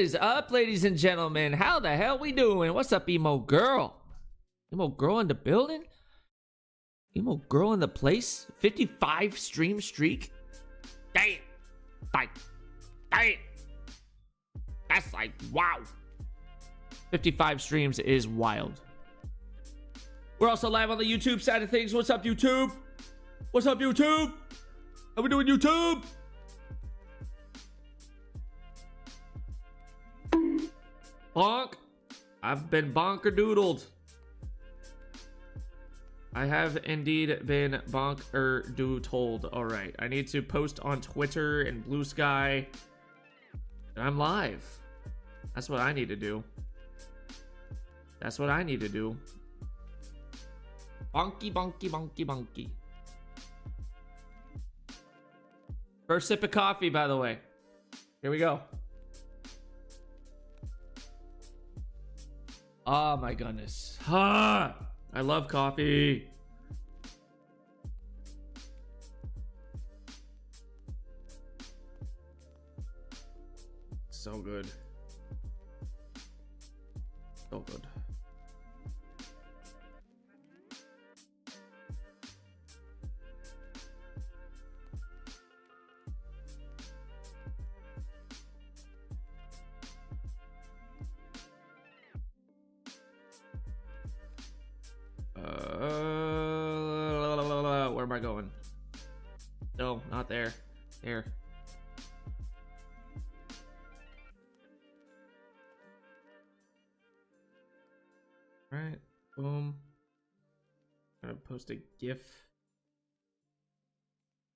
is up, ladies and gentlemen? How the hell we doing? What's up, emo girl? Emo girl in the building? Emo girl in the place? 55 stream streak? Damn. Damn. That's like, wow. 55 streams is wild. We're also live on the YouTube side of things. What's up, YouTube? What's up, YouTube? How we doing, YouTube? Bonk. I've been bonker-doodled. I have indeed been bonker-doodled. All right. I need to post on Twitter and Blue Sky. And I'm live. That's what I need to do. That's what I need to do. Bonky, bonky, bonky, bonky. First sip of coffee, by the way. Here we go. Oh my goodness. Ah, I love coffee. So good. So good. Where am I going? No, not there. Here. All right. Boom. I'm gonna post a GIF.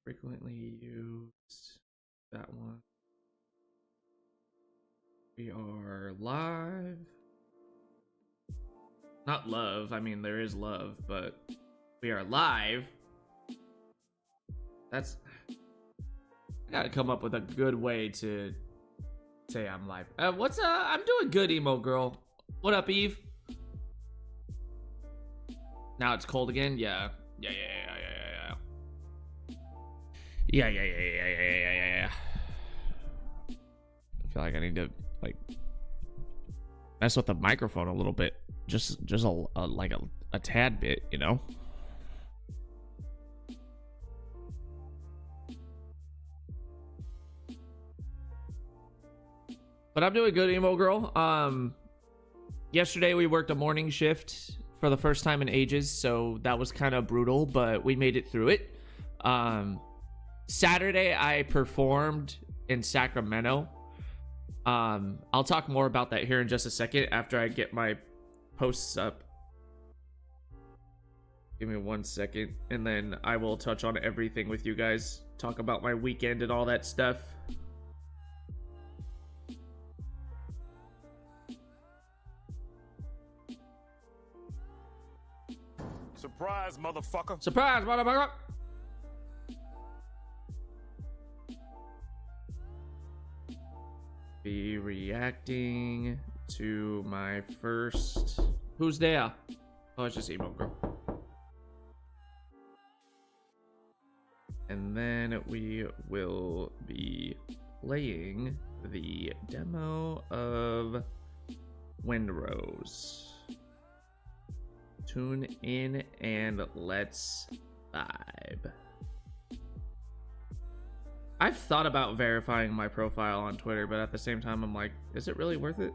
Frequently used. That one. We are live. Not love. I mean, there is love, but we are live. That's... I gotta come up with a good way to say I'm live. I'm doing good, emo girl. What up, Eve? Now it's cold again? Yeah. Yeah. I feel like I need to, like, mess with the microphone a little bit. Just a tad bit, you know. But I'm doing good, emo girl. Yesterday we worked a morning shift for the first time in ages, so that was kind of brutal, but we made it through it. Saturday I performed in Sacramento. I'll talk more about that here in just a second after I get my posts up. Give me 1 second, and then I will touch on everything with you guys. Talk about my weekend and all that stuff. Surprise, motherfucker. Surprise, motherfucker. Be reacting to my first... Who's there? Oh, it's just emo girl. And then we will be playing the demo of Windrose. Tune in and let's vibe. I've thought about verifying my profile on Twitter, but at the same time, I'm like, is it really worth it?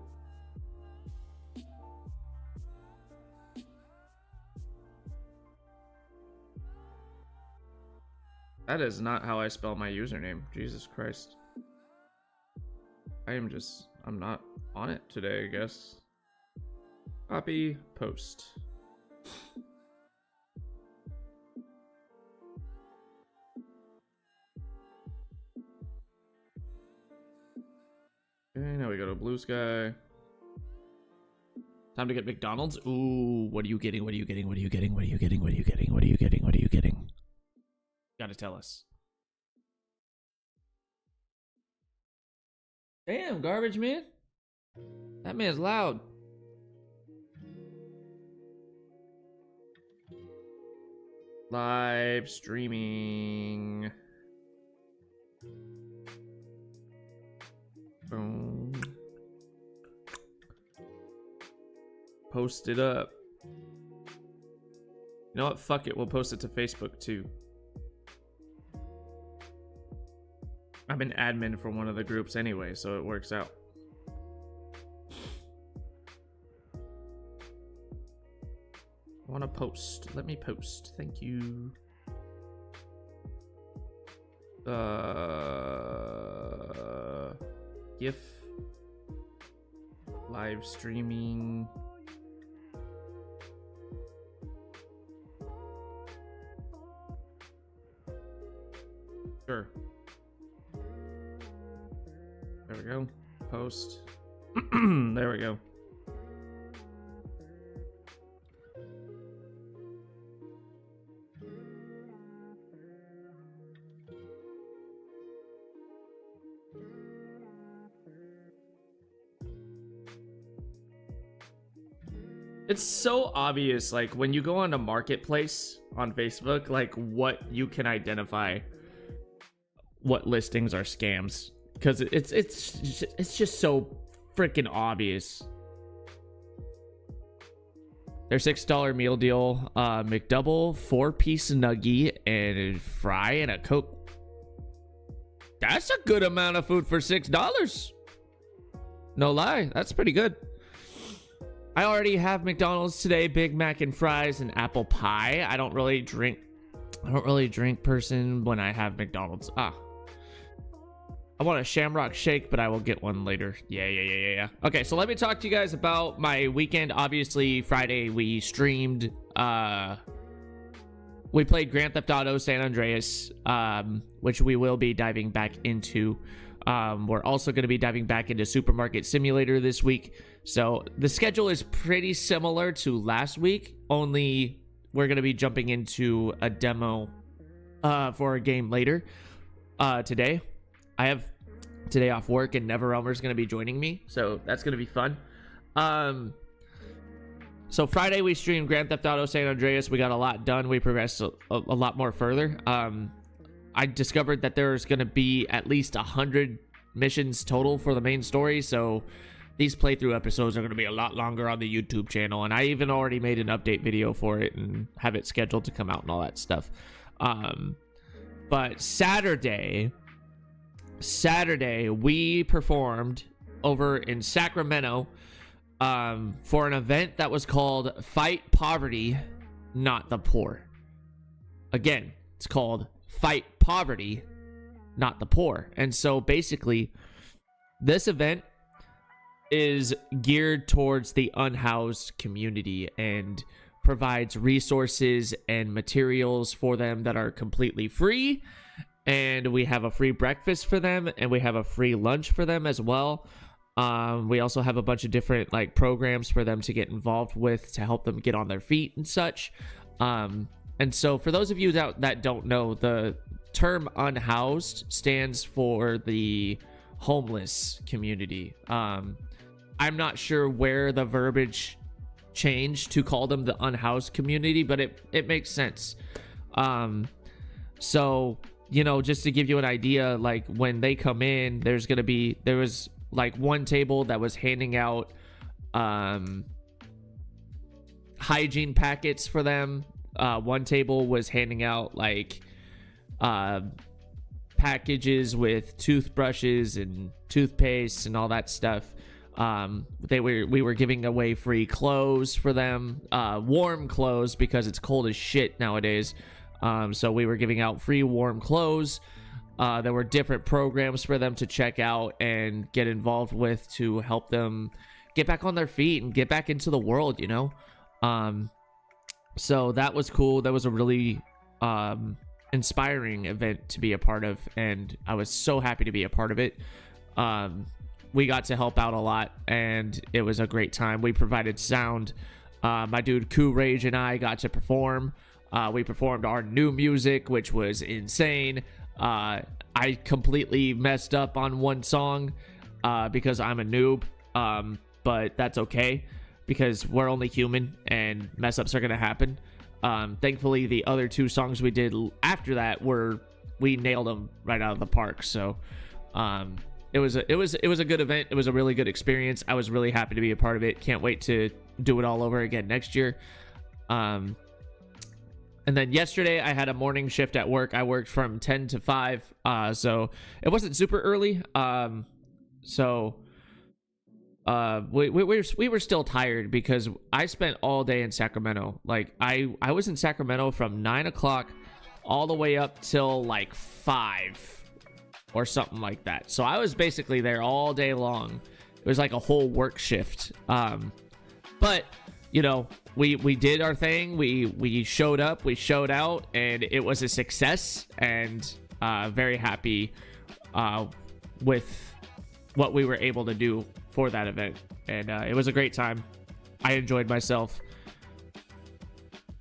That is not how I spell my username. Jesus Christ. I'm not on it today, I guess. Copy, post. Okay, now we go to Blue Sky. Time to get McDonald's. Ooh, what are you getting? What are you getting? What are you getting? What are you getting? What are you getting? What are you getting? What are you getting? Gotta tell us. Damn, garbage man. That man's loud. Live streaming. Boom. post it up. You know what? Fuck it. We'll post it to Facebook too. I'm an admin for one of the groups anyway, so it works out. I want to post. Let me post. Thank you. GIF. Live streaming. Sure. There we go. Post. There we go. It's so obvious, like, when you go on a marketplace on Facebook, like, what you can identify what listings are scams. Because it's just so freaking obvious. Their $6 meal deal, McDouble, 4-piece nuggie, and a fry and a Coke. That's a good amount of food for $6. No lie, that's pretty good. I already have McDonald's today, Big Mac and fries and apple pie. I don't really drink person when I have McDonald's. I want a Shamrock Shake, but I will get one later. Yeah. Okay, so let me talk to you guys about my weekend. Obviously, Friday we streamed. We played Grand Theft Auto San Andreas, which we will be diving back into. We're also going to be diving back into Supermarket Simulator this week. So the schedule is pretty similar to last week, only we're going to be jumping into a demo for a game later today. I have today off work, and NeverRealmer's going to be joining me, so that's going to be fun. So Friday we streamed Grand Theft Auto San Andreas. We got a lot done. We progressed a lot more further. I discovered that there's going to be at least 100 missions total for the main story, so these playthrough episodes are going to be a lot longer on the YouTube channel, and I even already made an update video for it and have it scheduled to come out and all that stuff. But Saturday we performed over in Sacramento for an event that was called Fight Poverty, Not the Poor. Again, it's called Fight Poverty, Not the Poor. And so basically, this event is geared towards the unhoused community and provides resources and materials for them that are completely free. And we have a free breakfast for them, and we have a free lunch for them as well. We also have a bunch of different programs for them to get involved with to help them get on their feet and such. And so for those of you that don't know, the term unhoused stands for the homeless community. I'm not sure where the verbiage changed to call them the unhoused community, but it makes sense. So, just to give you an idea, when they come in, there was one table that was handing out hygiene packets for them. One table was handing out packages with toothbrushes and toothpaste and all that stuff. We were giving away free clothes for them, warm clothes, because it's cold as shit nowadays. So we were giving out free warm clothes. There were different programs for them to check out and get involved with to help them get back on their feet and get back into the world, So that was cool. That was a really inspiring event to be a part of, and I was so happy to be a part of it. We got to help out a lot, and it was a great time. We provided sound. My dude Cool Rage and I got to perform. We performed our new music, which was insane. I completely messed up on one song because I'm a noob, but that's okay because we're only human and mess ups are gonna happen. Thankfully, the other two songs we did after that we nailed them right out of the park. So it was a good event. It was a really good experience. I was really happy to be a part of it. Can't wait to do it all over again next year. And then yesterday I had a morning shift at work. I worked from 10 to 5, so it wasn't super early. We were still tired because I spent all day in Sacramento. Like I was in Sacramento from 9 o'clock all the way up till like 5 or something like that. So I was basically there all day long. It was like a whole work shift. But you know, we did our thing. We showed up, we showed out, and it was a success. And very happy with what we were able to do for that event. And it was a great time. I enjoyed myself.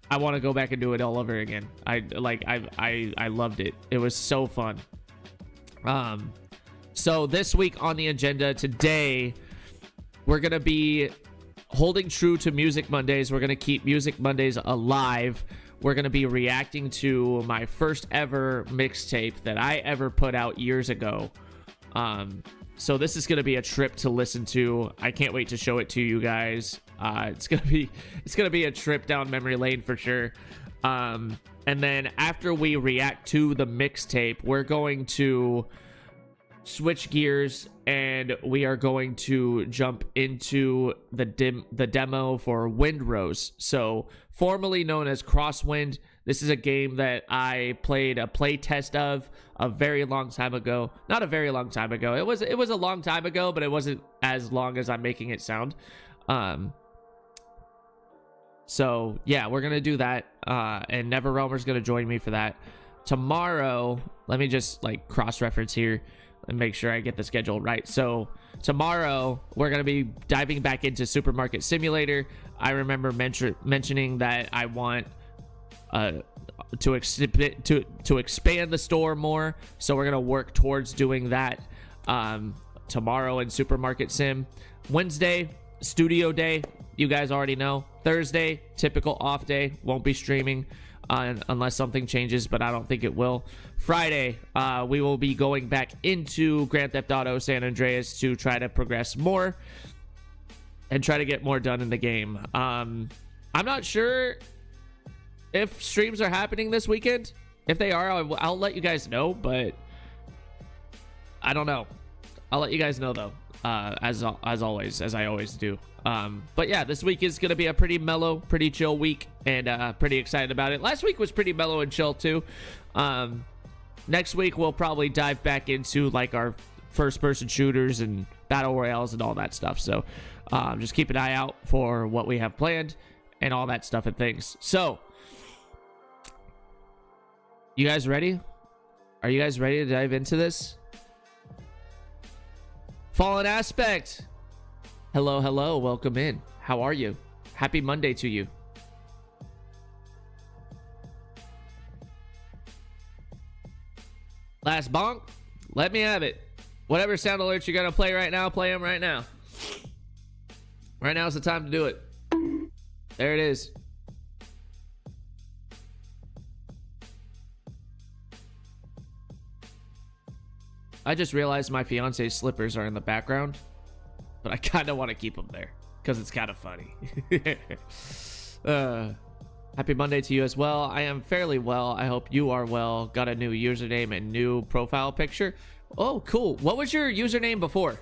I want to go back and do it all over again. I loved it. It was so fun. So this week on the agenda today, we're gonna be holding true to Music Mondays. We're gonna keep Music Mondays alive. We're gonna be reacting to my first ever mixtape that I ever put out years ago. So this is gonna be a trip to listen to. I can't wait to show it to you guys. It's gonna be a trip down memory lane for sure. And then after we react to the mixtape, we're going to switch gears and we are going to jump into the demo for Windrose. So formerly known as Crosswind. This is a game that I played a play test of a very long time ago. Not a very long time ago. It was a long time ago, but it wasn't as long as I'm making it sound. So yeah, we're gonna do that. And NeverRealmer's gonna join me for that. Tomorrow, let me just like cross-reference here and make sure I get the schedule right. So tomorrow we're going to be diving back into Supermarket Simulator. I remember mentioning that I want to expand the store more, so we're going to work towards doing that tomorrow in Supermarket Sim. Wednesday, studio day, you guys already know. Thursday, typical off day, won't be streaming unless something changes, but I don't think it will. Friday, we will be going back into Grand Theft Auto San Andreas to try to progress more and try to get more done in the game. I'm not sure if streams are happening this weekend. If they are, I'll let you guys know, but I don't know. I'll let you guys know though, as always, as I always do. But yeah, this week is going to be a pretty mellow, pretty chill week, and pretty excited about it. Last week was pretty mellow and chill too. Next week, we'll probably dive back into like our first-person shooters and battle royales and all that stuff. So just keep an eye out for what we have planned and all that stuff and things. So, you guys ready? Are you guys ready to dive into this? Fallen Aspect. Hello, hello, welcome in. How are you? Happy Monday to you. Last bonk, let me have it. Whatever sound alerts you're gonna play right now, play them right now. Right now is the time to do it. There it is. I just realized my fiance's slippers are in the background, but I kind of want to keep them there because it's kind of funny. Happy Monday to you as well. I am fairly well. I hope you are well. Got a new username and new profile picture. Oh, cool. What was your username before?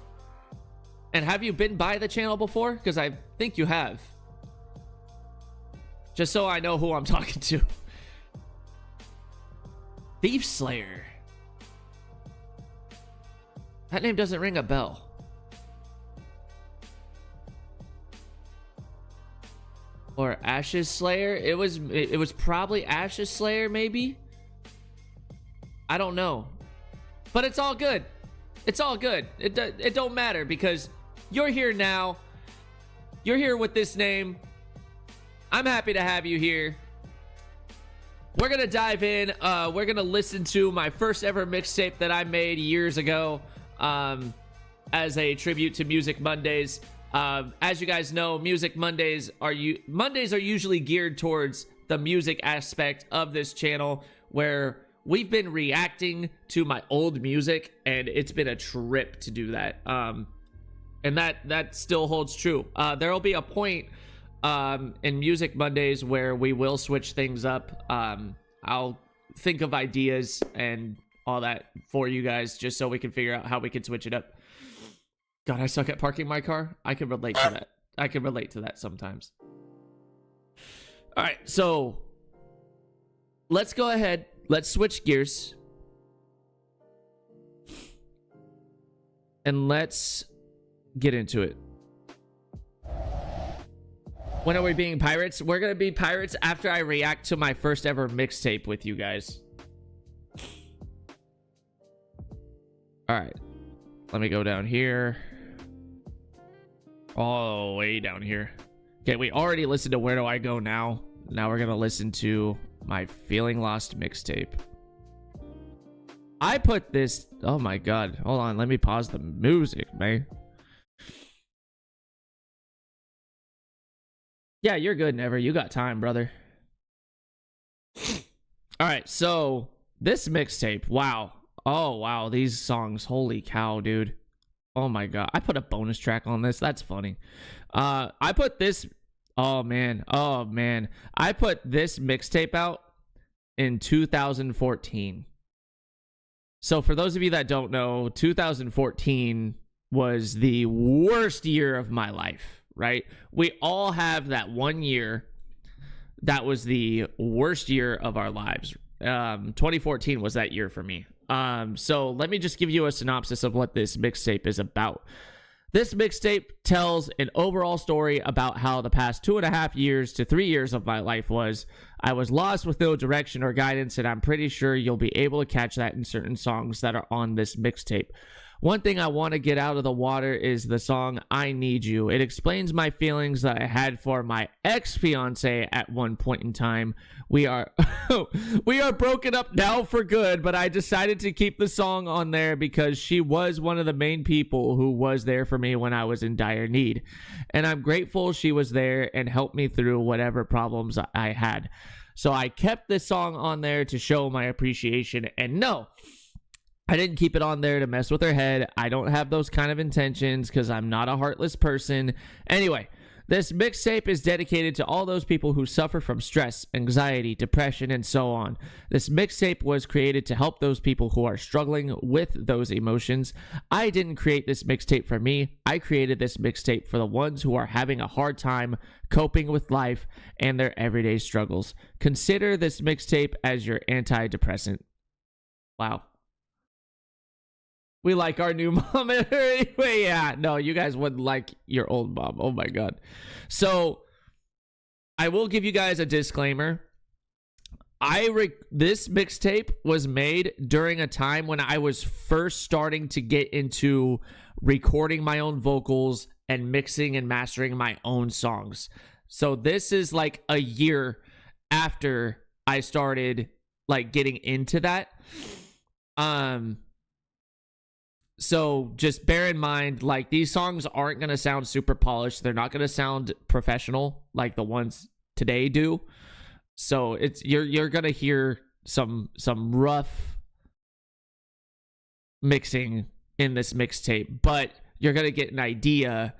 And have you been by the channel before? Because I think you have. Just so I know who I'm talking to. Thief Slayer. That name doesn't ring a bell. Or Ashes Slayer. It was probably Ashes Slayer, maybe. I don't know, but it's all good. It's all good. It don't matter because you're here now. You're here with this name. I'm happy to have you here. We're gonna dive in. We're gonna listen to my first ever mixtape that I made years ago, as a tribute to Music Mondays. As you guys know, Music Mondays are usually geared towards the music aspect of this channel, where we've been reacting to my old music, and it's been a trip to do that. And that still holds true. There will be a point in Music Mondays where we will switch things up. I'll think of ideas and all that for you guys just so we can figure out how we can switch it up. God, I suck at parking my car. I can relate to that. I can relate to that sometimes. All right, so let's go ahead. Let's switch gears. And let's get into it. When are we being pirates? We're going to be pirates after I react to my first ever mixtape with you guys. All right. Let me go down here. All the way down here. Okay, we already listened to Where Do I Go Now? Now we're going to listen to my Feeling Lost mixtape. I put this... Oh my god. Hold on. Let me pause the music, man. Yeah, you're good, Never. You got time, brother. All right, so this mixtape. Wow. Oh, wow. These songs. Holy cow, dude. Oh my god. I put a bonus track on this. That's funny. I put this... Oh, man. Oh, man. I put this mixtape out in 2014. So for those of you that don't know, 2014 was the worst year of my life, right? We all have that one year that was the worst year of our lives. 2014 was that year for me. So let me just give you a synopsis of what this mixtape is about. This mixtape tells an overall story about how the past 2.5 years to 3 years of my life was. I was lost with no direction or guidance, and I'm pretty sure you'll be able to catch that in certain songs that are on this mixtape. One thing I want to get out of the water is the song I Need You. It explains my feelings that I had for my ex-fiance at one point in time. We are broken up now for good, but I decided to keep the song on there because she was one of the main people who was there for me when I was in dire need. And I'm grateful she was there and helped me through whatever problems I had. So I kept this song on there to show my appreciation. And no, I didn't keep it on there to mess with her head. I don't have those kind of intentions because I'm not a heartless person. Anyway, this mixtape is dedicated to all those people who suffer from stress, anxiety, depression, and so on. This mixtape was created to help those people who are struggling with those emotions. I didn't create this mixtape for me. I created this mixtape for the ones who are having a hard time coping with life and their everyday struggles. Consider this mixtape as your antidepressant. Wow. We like our new mom anyway. Yeah, no, you guys wouldn't like your old mom. Oh my god. So I will give you guys a disclaimer. This mixtape was made during a time when I was first starting to get into recording my own vocals and mixing and mastering my own songs. So this is like a year after I started like getting into that. So just bear in mind, like, these songs aren't going to sound super polished. They're not going to sound professional like the ones today do. So you're going to hear some rough mixing in this mixtape, but you're going to get an idea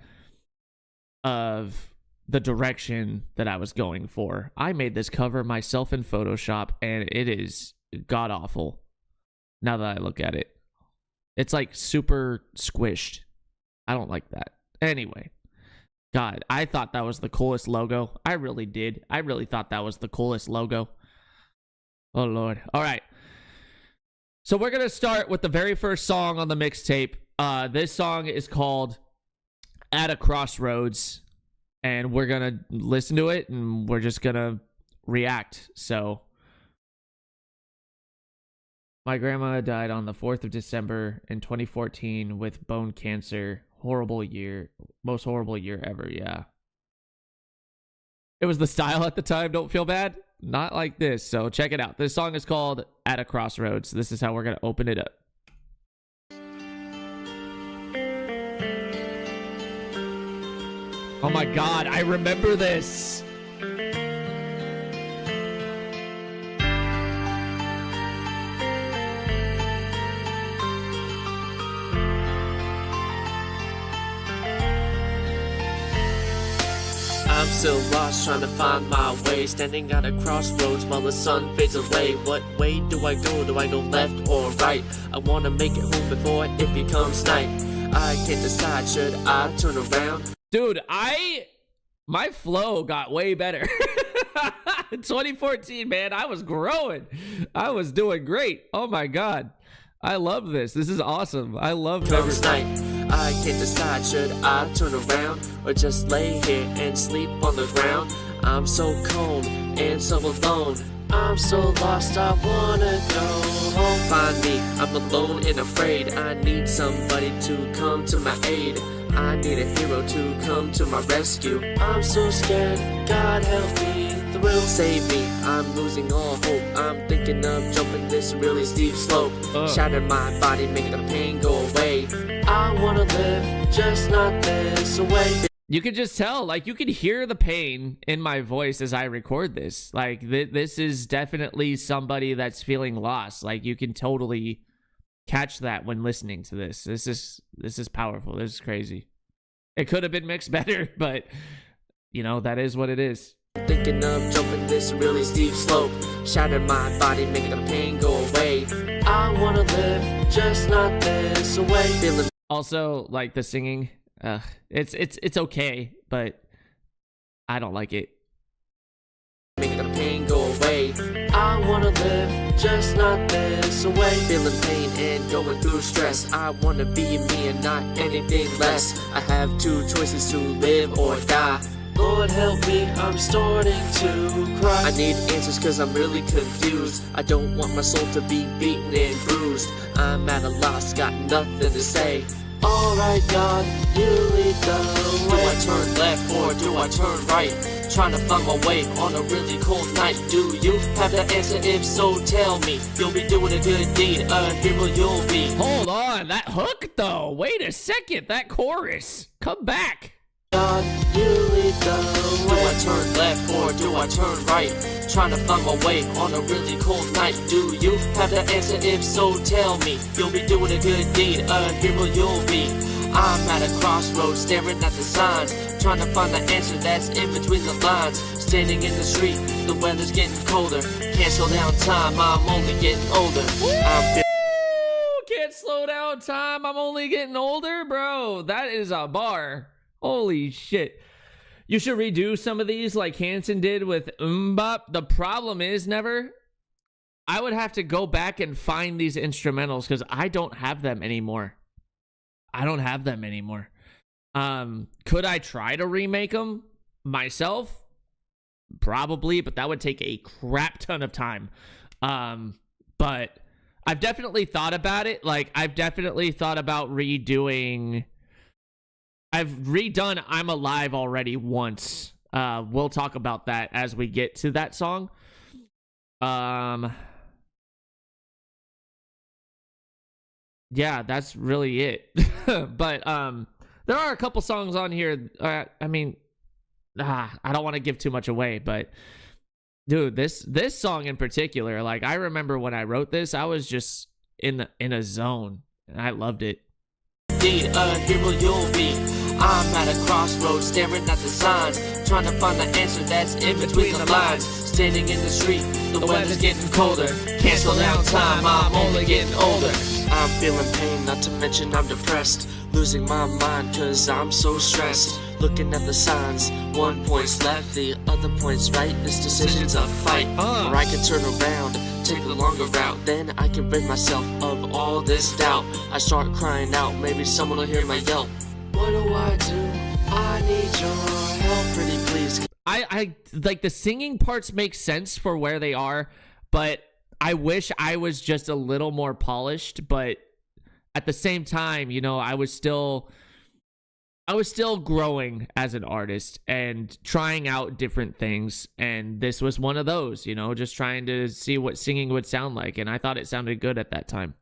of the direction that I was going for. I made this cover myself in Photoshop, and it is god awful now that I look at it. It's like super squished. I don't like that. Anyway, God, I thought that was the coolest logo. I really did. I really thought that was the coolest logo. Oh, Lord. All right. So we're going to start with the very first song on the mixtape. This song is called At a Crossroads. And we're going to listen to it, and we're just going to react. So... My grandma died on the 4th of December in 2014 with bone cancer. Horrible year. Most horrible year ever, yeah. It was the style at the time, don't feel bad. Not like this, so check it out. This song is called At a Crossroads. This is how we're going to open it up. Oh my god, I remember this. I'm still lost, trying to find my way, standing at a crossroads while the sun fades away. What way do I go? Do I go left or right? I wanna make it home before it becomes night. I can't decide, should I turn around? Dude, my flow got way better. In 2014, man, I was growing. I was doing great. Oh my God. I love this. This is awesome. I love Comes night. I can't decide, should I turn around or just lay here and sleep on the ground? I'm so cold and so alone. I'm so lost, I wanna go home. Find me, I'm alone and afraid. I need somebody to come to my aid. I need a hero to come to my rescue. I'm so scared, God help me through. Save me, I'm losing all hope. I'm thinking of jumping this really steep slope. Shatter my body, make the pain go away. I wanna live, just not this way. You can just tell, like, you can hear the pain in my voice as I record this. Like, this is definitely somebody that's feeling lost. Like, you can totally catch that when listening to this. This is powerful. This is crazy. It could have been mixed better, but, you know, that is what it is. Thinking of jumping this really steep slope. Shatter my body, make the pain go away. I wanna live, just not this way. Feeling also, like, the singing, it's okay, but I don't like it. Make the pain go away. I wanna live, just not this way. Feeling pain and going through stress. I wanna be me and not anything less. I have two choices, to live or die. Lord help me, I'm starting to cry. I need answers cause I'm really confused. I don't want my soul to be beaten and bruised. I'm at a loss, got nothing to say. Alright God, you lead the way. Do I turn left or do I turn right? Trying to find my way on a really cold night. Do you have the answer? If so, tell me. You'll be doing a good deed, a hero you'll be. Hold on, that hook though. Wait a second, that chorus. Come back. God, you lead the way. Do I turn left or do I turn right? Trying to find my way on a really cold night. Do you have the answer? If so, tell me. You'll be doing a good deed, a hero you'll be. I'm at a crossroads, staring at the signs, trying to find the answer that's in between the lines. Standing in the street, the weather's getting colder. Can't slow down time, I'm only getting older. Can't slow down time, I'm only getting older, bro. That is a bar. Holy shit. You should redo some of these like Hanson did with Mbop. The problem is, Never, I would have to go back and find these instrumentals because I don't have them anymore. Could I try to remake them myself? Probably, but that would take a crap ton of time. But I've definitely thought about it. Like, I've definitely thought about redoing... I've redone I'm Alive already once. We'll talk about that as we get to that song. Yeah, that's really it. But there are a couple songs on here. I mean, I don't want to give too much away, but dude, this song in particular, like, I remember when I wrote this, I was just in a zone, and I loved it. Indeed, a hero you'll be. I'm at a crossroads, staring at the signs, trying to find the answer that's in between the lines. Standing in the street, the weather's getting colder. Can't slow down time, I'm only getting older. I'm feeling pain, not to mention I'm depressed. Losing my mind cause I'm so stressed. Looking at the signs, 1 point's left, the other point's right. This decision's a fight, or I can turn around, take the longer route. Then I can rid myself of all this doubt. I start crying out, maybe someone will hear my yelp. What do? I need your help, pretty please. I like the singing parts make sense for where they are, but I wish I was just a little more polished. But at the same time, you know, I was still growing as an artist and trying out different things, and this was one of those, you know, just trying to see what singing would sound like, and I thought it sounded good at that time.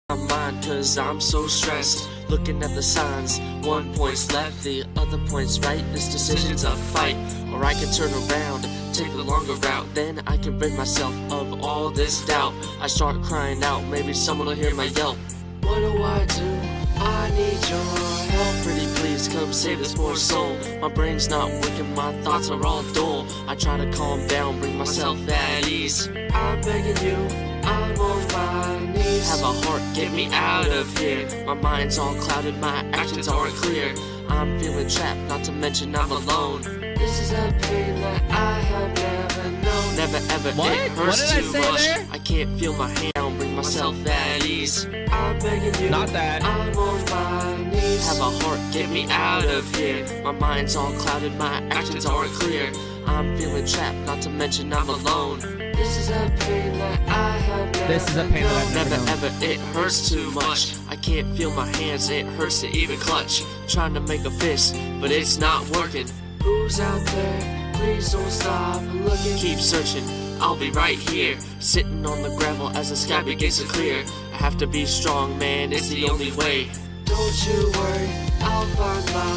My mind cause I'm so stressed. Looking at the signs, 1 point's left, the other point's right. This decision's a fight, or I can turn around, take the longer route. Then I can rid myself of all this doubt. I start crying out, maybe someone will hear my yelp. What do? I need your help, pretty please come save this poor soul. My brain's not working, my thoughts are all dull. I try to calm down, bring myself at ease. I'm begging you, I'm on my knees. Have a heart, get me out of here. My mind's all clouded, my actions aren't clear. I'm feeling trapped, not to mention I'm alone. This is a pain that I have never known. Never ever, What? it What hurts did I too say much. there? I can't feel my hand, bring myself at ease. I'm begging you, Not that. I'm on my knees. Have a heart, get me out of here. My mind's all clouded, my actions aren't clear. I'm feeling trapped, not to mention I'm alone. This is a pain that I have never This is a pain that I've never Never known. ever, it hurts too much. I can't feel my hands, it hurts to even clutch. Trying to make a fist, but it's not working. Who's out there? Please don't stop looking. Keep searching, I'll be right here. Sitting on the gravel as the sky begins to clear. I have to be strong, man, it's the only way. Don't you worry, I'll find my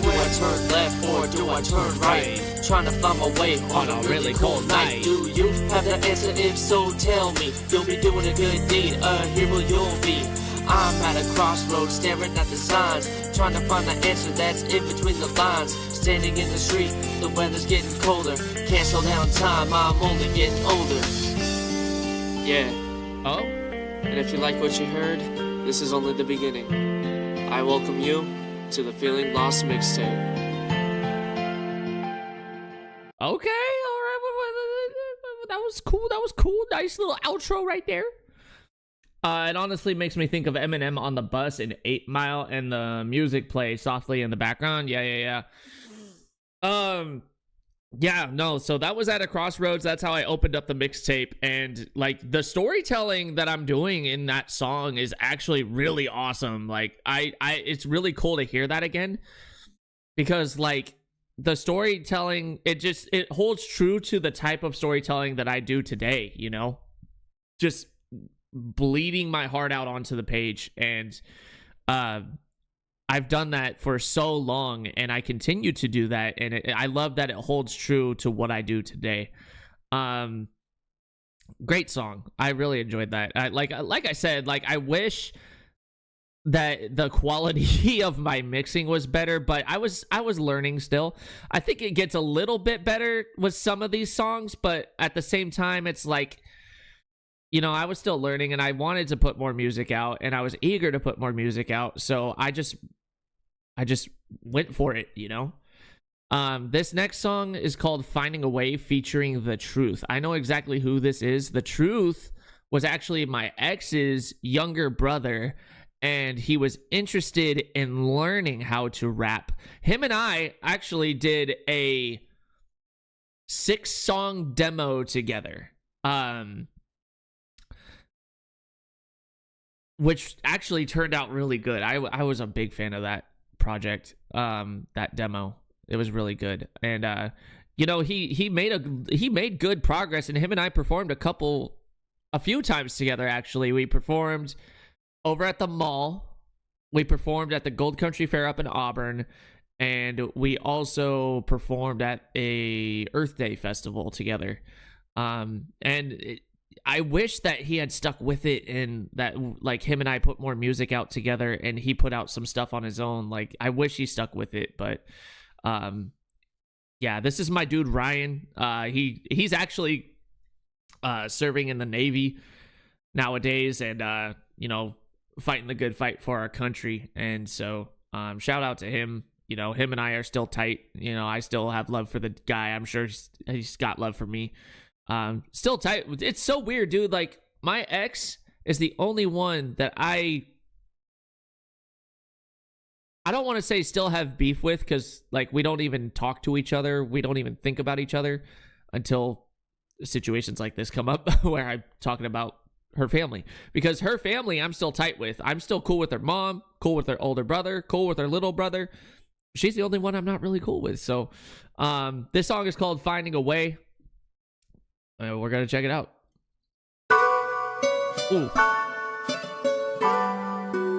way. Do I turn left or do I turn right? Trying to find my way on a really cold night. Do you have the answer? If so, tell me. You'll be doing a good deed, a hero you'll be. I'm at a crossroads, staring at the signs, trying to find the answer that's in between the lines. Standing in the street, the weather's getting colder. Can't slow down time, I'm only getting older. Yeah, Oh? and if you like what you heard, this is only the beginning. I welcome you to the Feeling Lost Mixtape. Okay, all right. That was cool. That was cool. Nice little outro right there. It honestly makes me think of Eminem on the bus in 8 Mile and the music play softly in the background. Yeah. Yeah, no, so that was at a crossroads. That's how I opened up the mixtape. And like the storytelling that I'm doing in that song is actually really awesome. Like it's really cool to hear that again, because like the storytelling, it holds true to the type of storytelling that I do today, you know, just bleeding my heart out onto the page. And I've done that for so long, and I continue to do that, and I love that it holds true to what I do today. Great song. I really enjoyed that. Like I said, like I wish that the quality of my mixing was better, but I was learning still. I think it gets a little bit better with some of these songs, but at the same time, it's like, you know, I was still learning, and I wanted to put more music out, and I was eager to put more music out. So I just went for it, you know? This next song is called Finding a Way, featuring The Truth. I know exactly who this is. The Truth was actually my ex's younger brother, and he was interested in learning how to rap. Him and I actually did a 6-song demo together. Which actually turned out really good. I was a big fan of that project, that demo. It was really good. And you know, he made good progress, and him and I performed a few times together actually. We performed over at the mall. We performed at the Gold Country Fair up in Auburn, and we also performed at a Earth Day festival together. I wish that he had stuck with it, and that like him and I put more music out together, and he put out some stuff on his own. Like I wish he stuck with it, but yeah, this is my dude Ryan. He's actually serving in the Navy nowadays, and you know, fighting the good fight for our country. And so shout out to him. You know, him and I are still tight. You know, I still have love for the guy. I'm sure he's got love for me. Still tight. It's so weird, dude. Like my ex is the only one that I don't want to say still have beef with, because like we don't even talk to each other. We don't even think about each other until situations like this come up where I'm talking about her family, because her family I'm still tight with. I'm still cool with her mom, cool with her older brother, cool with her little brother. She's the only one I'm not really cool with. So this song is called Finding a Way. We're gonna check it out. Ooh.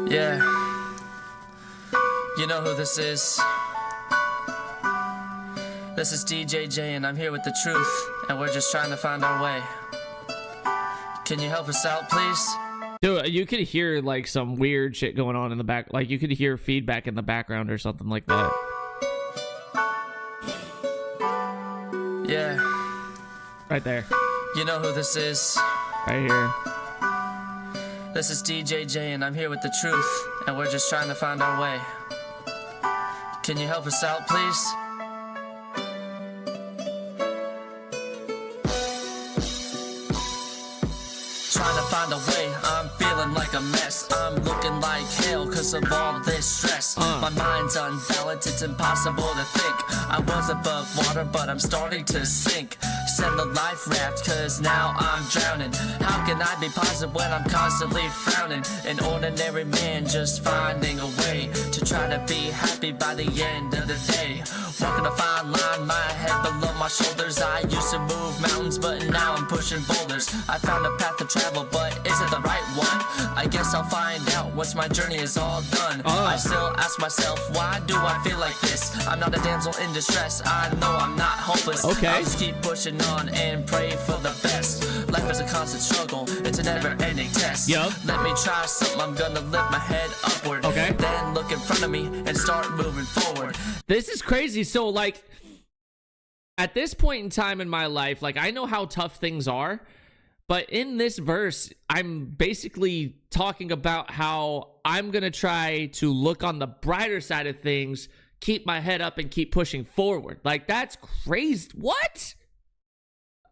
Yeah. You know who this is. This is DJJ, and I'm here with The Truth, and we're just trying to find our way. Can you help us out, please? Dude, you could hear like some weird shit going on in the back. Like you could hear feedback in the background or something like that. Yeah. Right there. You know who this is. Right here. This is DJJ and I'm here with the truth. And we're just trying to find our way. Can you help us out, please? Trying to find a way, I'm feeling like a mess. I'm looking like hell cause of all this stress. My mind's unbalanced, it's impossible to think. I was above water but I'm starting to sink. Send the life raft cause now I'm drowning. How can I be positive when I'm constantly frowning? An ordinary man just finding a way to try to be happy by the end of the day. Walking a fine line, my head below my shoulders. I used to move mountains but now I'm pushing boulders. I found a path to travel but is it the right one? I guess I'll find out once my journey is all done. I still ask myself, why do I feel like this? I'm not a damsel in distress, I know I'm not hopeless. Okay. I'll just keep pushing on and pray for the best. Life is a constant struggle, it's a never-ending test. Let me try something, I'm gonna lift my head upward. Okay. Then look in front of me and start moving forward. This is crazy. So like at this point in time in my life, like I know how tough things are, but in this verse, I'm basically talking about how I'm gonna try to look on the brighter side of things, keep my head up and keep pushing forward. Like that's crazy. What?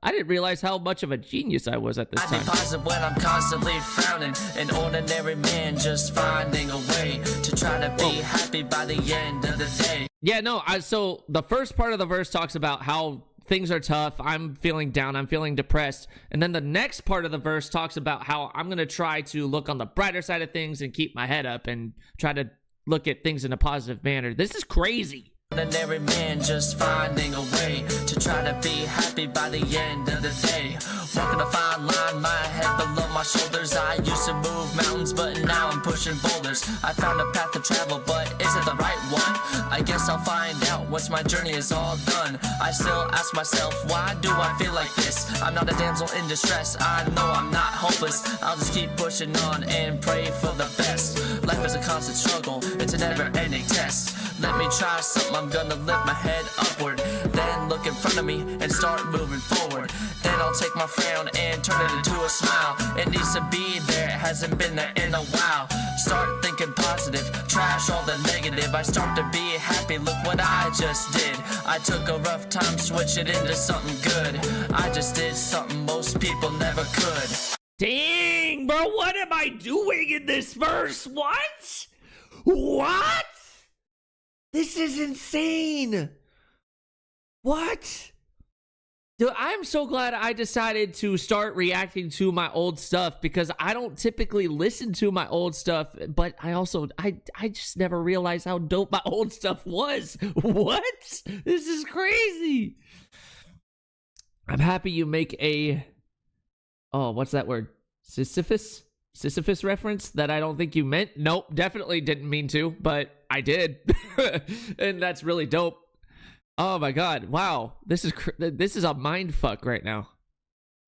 I didn't realize how much of a genius I was at this time. I be positive when I'm constantly frowning. An ordinary man just finding a way to try to be happy by the end of the day. Yeah, no, so the first part of the verse talks about how things are tough, I'm feeling down, I'm feeling depressed. And then the next part of the verse talks about how I'm going to try to look on the brighter side of things and keep my head up and try to look at things in a positive manner. This is crazy. Ordinary man just finding a way to try to be happy by the end of the day. Walking a fine line, my head below my shoulders. I used to move mountains, but now I'm pushing boulders. I found a path to travel, but is it the right one? I guess I'll find out once my journey is all done. I still ask myself, why do I feel like this? I'm not a damsel in distress, I know I'm not hopeless. I'll just keep pushing on and pray for the best. Life is a constant struggle, it's a never-ending test. Let me try something, I'm gonna lift my head upward. Then look in front of me and start moving forward. Then I'll take my frown and turn it into a smile. It needs to be there, it hasn't been there in a while. Start thinking positive, trash all the negative. I start to be happy, look what I just did. I took a rough time, switch it into something good. I just did something most people never could. Dang, bro, what am I doing in this verse? What? What? This is insane. What? Dude, I'm so glad I decided to start reacting to my old stuff because I don't typically listen to my old stuff, but I just never realized how dope my old stuff was. What? This is crazy. I'm happy you make a, oh, what's that word? Sisyphus reference that I don't think you meant. Nope, definitely didn't mean to, but I did. And that's really dope. Oh my god, wow, this is a mind fuck right now.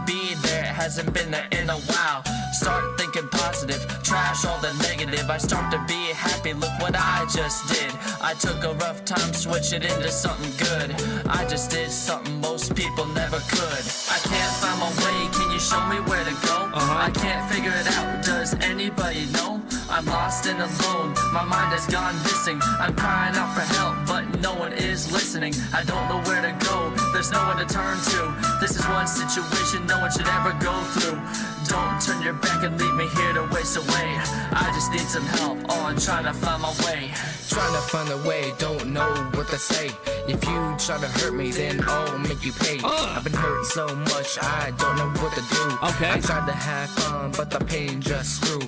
Be there, hasn't been there in a while. Start thinking positive, trash all the negative. I start to be happy, look what I just did. I took a rough time, switch it into something good. I just did something most people never could. I can't find my way, can you show me where to go? I can't figure it out, does anybody know? I'm lost and alone, my mind has gone missing. I'm crying out for help, but no one is listening. I don't know where to go, there's no one to turn to. This is one situation no one should ever go through. Don't turn your back and leave me here to waste away. I just need some help on trying to find my way. Trying to find a way, don't know what to say. If you try to hurt me, then I'll make you pay. I've been hurt so much, I don't know what to do. I tried to have fun, but the pain just grew.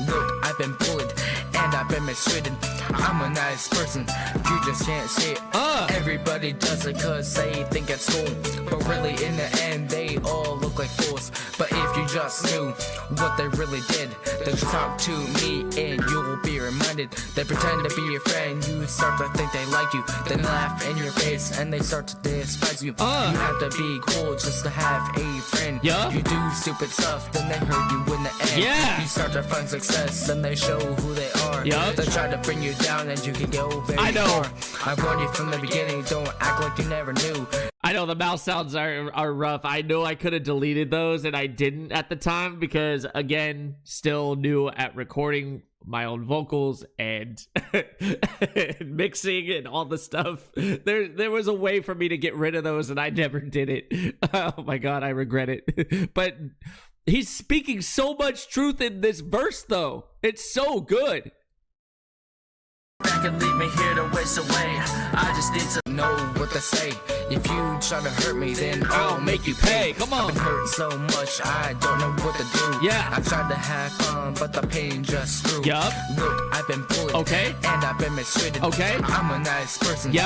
Look, I've been bullied, and I've been mistreated. I'm a nice person, you just can't see it. Everybody does it cause they think it's cool, but really in the end, they all look like fools. But if you just just knew what they really did. They talk to me and you'll be reminded. They pretend to be your friend, you start to think they like you. They laugh in your face and they start to despise you. You have to be cool just to have a friend. You do stupid stuff, then they hurt you in the end. You start to find success, then they show who they are. They try to bring you down and you can go very far. I warned you from the beginning, don't act like you never knew. I know the mouth sounds are rough. I know I could have deleted those and I didn't at the time because, again, still new at recording my own vocals and mixing and all the stuff. There was a way for me to get rid of those and I never did it. Oh my God, I regret it. But he's speaking so much truth in this verse though. It's so good. Back and leave me here to waste away. I just need to know what to say. If you try to hurt me, then I'll make you pay. Come on. I've been hurt so much, I don't know what to do. I tried to have fun, but the pain just grew. Look, I've been bullied. And I've been mistreated. I'm a nice person. You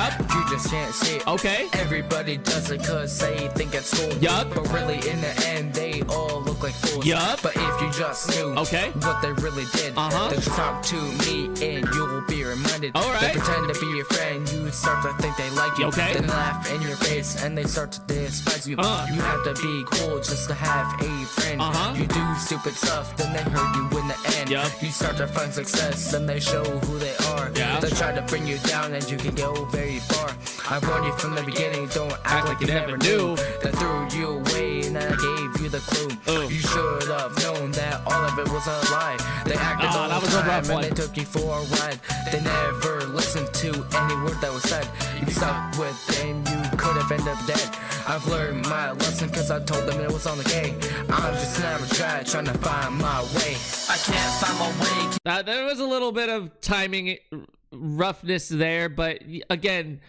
just can't see it. Everybody does it cause they think it's cool. But really in the end, they all look like fools. But if you just knew what they really did, they talk to me and you'll be reminded. They pretend to be your friend, you start to think they like you. Then laugh in your face and they start to despise you. You have to be cool just to have a friend. You do stupid stuff, then they hurt you in the end. You start to find success, then they show who they are. They try to bring you down and you can go very far. I warned you from the beginning, don't act like you never knew. They threw you away and I gave you the clue. You should have known that all of it was a lie. They acted all the time and they took you for a ride. They never listened to any word that was said. If you stuck with them, you could have ended up dead. I've learned my lesson cause I told them it was on the game. I'm just never trying to find my way. I can't find my way. There was a little bit of timing roughness there, but again,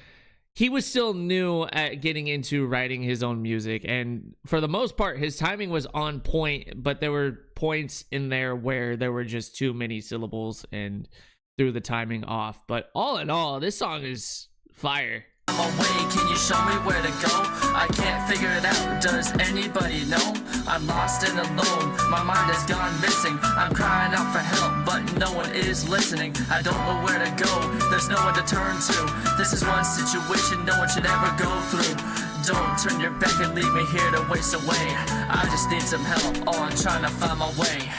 he was still new at getting into writing his own music, and for the most part his timing was on point, but there were points in there where there were just too many syllables and threw the timing off. But all in all, this song is fire. I'm away, can you show me where to go? I can't figure it out, does anybody know? I'm lost and alone, my mind has gone missing. I'm crying out for help, but no one is listening. I don't know where to go, there's no one to turn to. This is one situation no one should ever go through. Don't turn your back and leave me here to waste away. I just need some help, oh, I'm trying to find my way.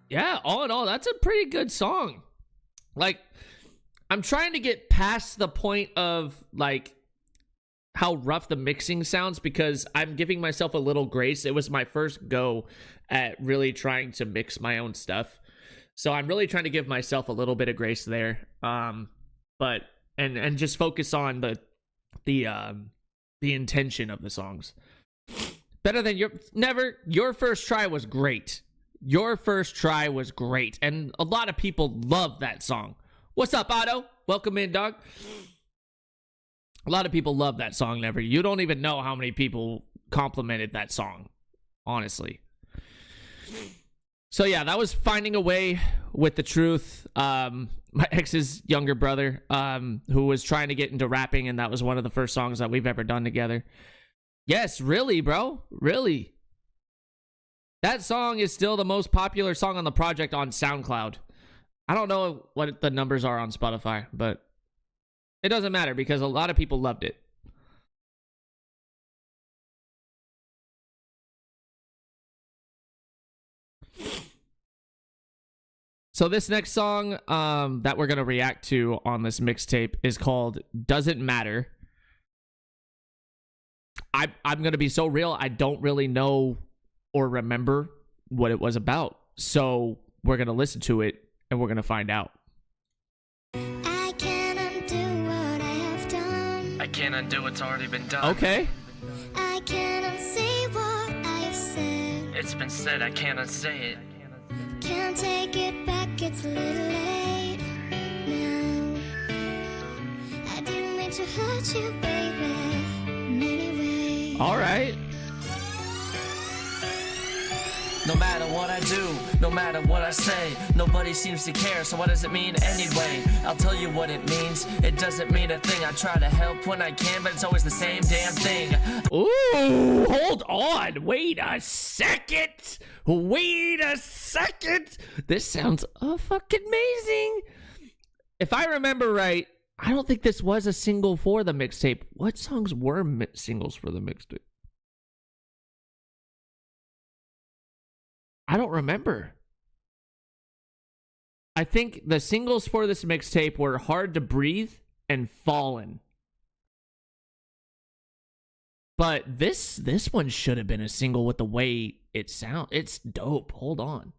Yeah, all in all, that's a pretty good song. Like, I'm trying to get past the point of like how rough the mixing sounds because I'm giving myself a little grace. It was my first go at really trying to mix my own stuff. So I'm really trying to give myself a little bit of grace there. But just focus on the intention of the songs. Better than your first try was great. Your first try was great. And a lot of people love that song. What's up, Otto? Welcome in, dog. A lot of people love that song, Never. You don't even know how many people complimented that song, honestly. So yeah, that was Finding a Way with the Truth. My ex's younger brother, who was trying to get into rapping, and that was one of the first songs that we've ever done together. Yes, really, bro. Really. That song is still the most popular song on the project on SoundCloud. I don't know what the numbers are on Spotify, but it doesn't matter because a lot of people loved it. So this next song that we're going to react to on this mixtape is called Doesn't Matter. I'm going to be so real, I don't really know or remember what it was about. So we're going to listen to it and we're going to find out. I can't undo what I have done. I can't undo what's already been done. Okay. I can't unsay what I have said. It's been said, I can't unsay it. Can't take it back, it's a little late now. I didn't mean to hurt you, baby, in any way. All right. No matter what I do, no matter what I say, nobody seems to care, so what does it mean anyway? I'll tell you what it means, it doesn't mean a thing. I try to help when I can, but it's always the same damn thing. Ooh, hold on. Wait a second. This sounds fucking amazing. If I remember right, I don't think this was a single for the mixtape. What songs were singles for the mixtape? I don't remember. I think the singles for this mixtape were Hard to Breathe and Fallen. But this one should have been a single with the way it sounds. It's dope. Hold on.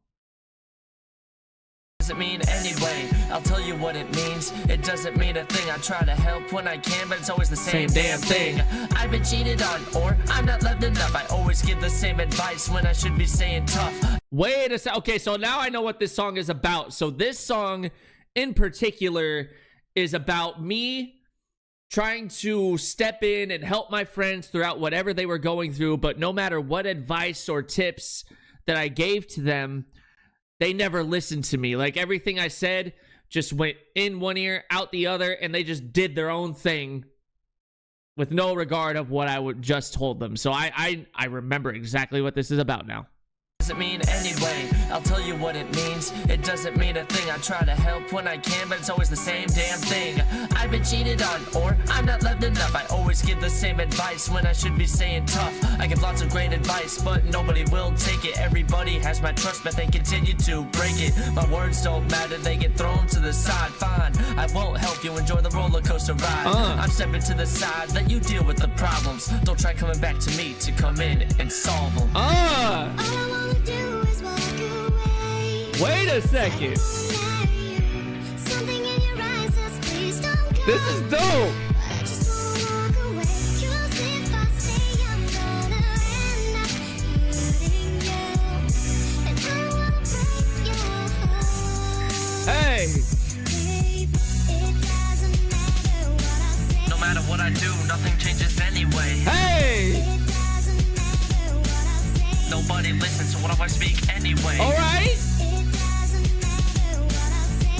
Doesn't mean anyway, I'll tell you what it means, it doesn't mean a thing. I try to help when I can, but it's always the same damn thing. I've been cheated on, or I'm not loved enough. I always give the same advice when I should be saying tough. Wait a sec. Okay, so now I know what this song is about. So this song in particular is about me trying to step in and help my friends throughout whatever they were going through, but no matter what advice or tips that I gave to them, they never listened to me. Like, everything I said just went in one ear, out the other, and they just did their own thing with no regard of what I would just told them. So I remember exactly what this is about now. Doesn't mean anyway, I'll tell you what it means, it doesn't mean a thing. I try to help when I can, but it's always the same damn thing. I've been cheated on, or I'm not loved enough. I always give the same advice when I should be saying tough. I give lots of great advice, but nobody will take it. Everybody has my trust, but they continue to break it. My words don't matter, they get thrown to the side. Fine, I won't help you enjoy the roller coaster ride. I'm stepping to the side, let you deal with the problems. Don't try coming back to me to come in and solve them. Wait a second. This is dope. Hey. No matter what I do, nothing changes anyway. Hey. Nobody listens, so what do I speak anyway? All right.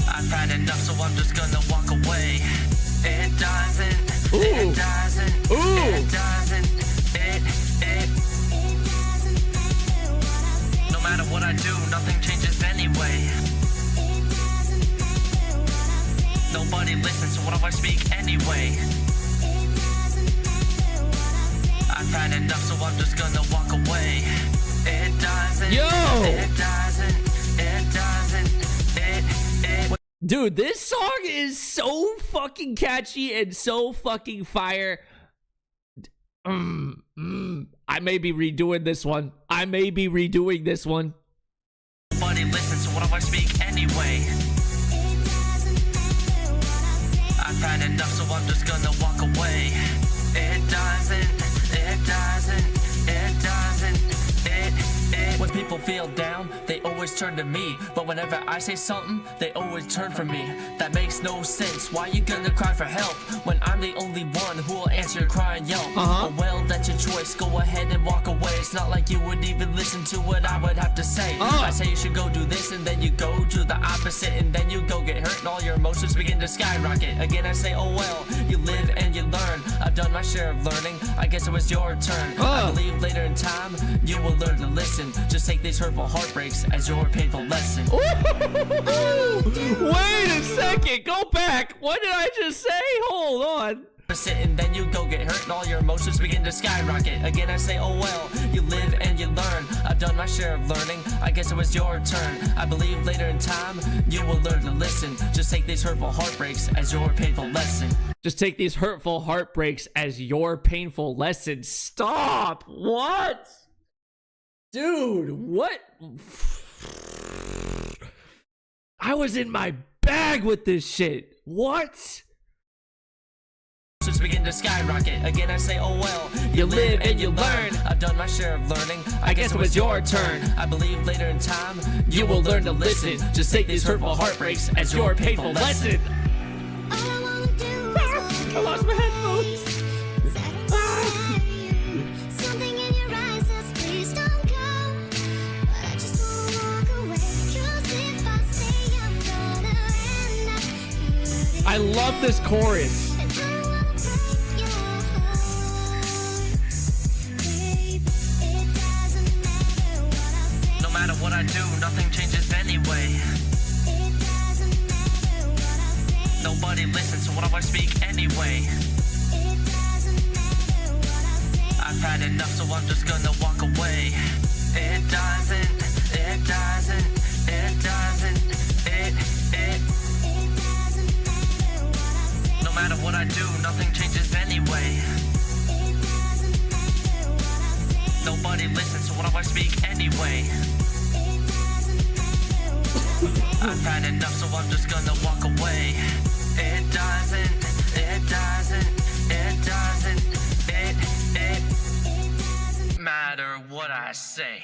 I've had enough, so I'm just gonna walk away. It doesn't. Ooh. It doesn't. Ooh. It doesn't. It. No matter what I do, nothing changes anyway. Nobody listens, so what do I speak anyway? I've had enough, so I'm just gonna walk away. It doesn't. Yo. It doesn't. It doesn't. It. Dude, this song is so fucking catchy and so fucking fire. I may be redoing this one. Nobody listens, so what do I speak anyway? I've had enough, so I'm just gonna walk away. It doesn't. It doesn't. It doesn't. It. When people feel down, they always turn to me. But whenever I say something, they always turn from me. That makes no sense. Why you gonna cry for help when I'm the only one who will answer your cry and yelp? Oh, well, that's your choice. Go ahead and walk away. It's not like you would even listen to what I would have to say. I say you should go do this, and then you go do the opposite, and then you go get hurt, and all your emotions begin to skyrocket. Again, I say, oh well, you live and you learn. I've done my share of learning. I guess it was your turn. I believe later in time you will learn to listen. Just take these hurtful heartbreaks as your painful lesson. Wait a second. Go back. What did I just say? Hold on. And then you go get hurt, and all your emotions begin to skyrocket. Again, I say, oh well, you live and you learn. I've done my share of learning. I guess it was your turn. I believe later in time you will learn to listen. Just take these hurtful heartbreaks as your painful lesson. Just take these hurtful heartbreaks as your painful lesson. Stop. What? Dude, what? I was in my bag with this shit. What? Just begin to skyrocket. Again, I say, oh well, you live and you learn. I've done my share of learning. I guess it was your turn. I believe later in time you will learn to listen. Just take these hurtful heartbreaks as your painful lesson. I lost my headphones. I love this chorus. No matter what I do, nothing changes anyway. Nobody listens, so what do I speak anyway? I've had enough, so I'm just gonna walk away. It doesn't no matter what I do, nothing changes anyway. Nobody listens, so what do I speak anyway? I've had enough, so I'm just gonna walk away. It doesn't matter what I say.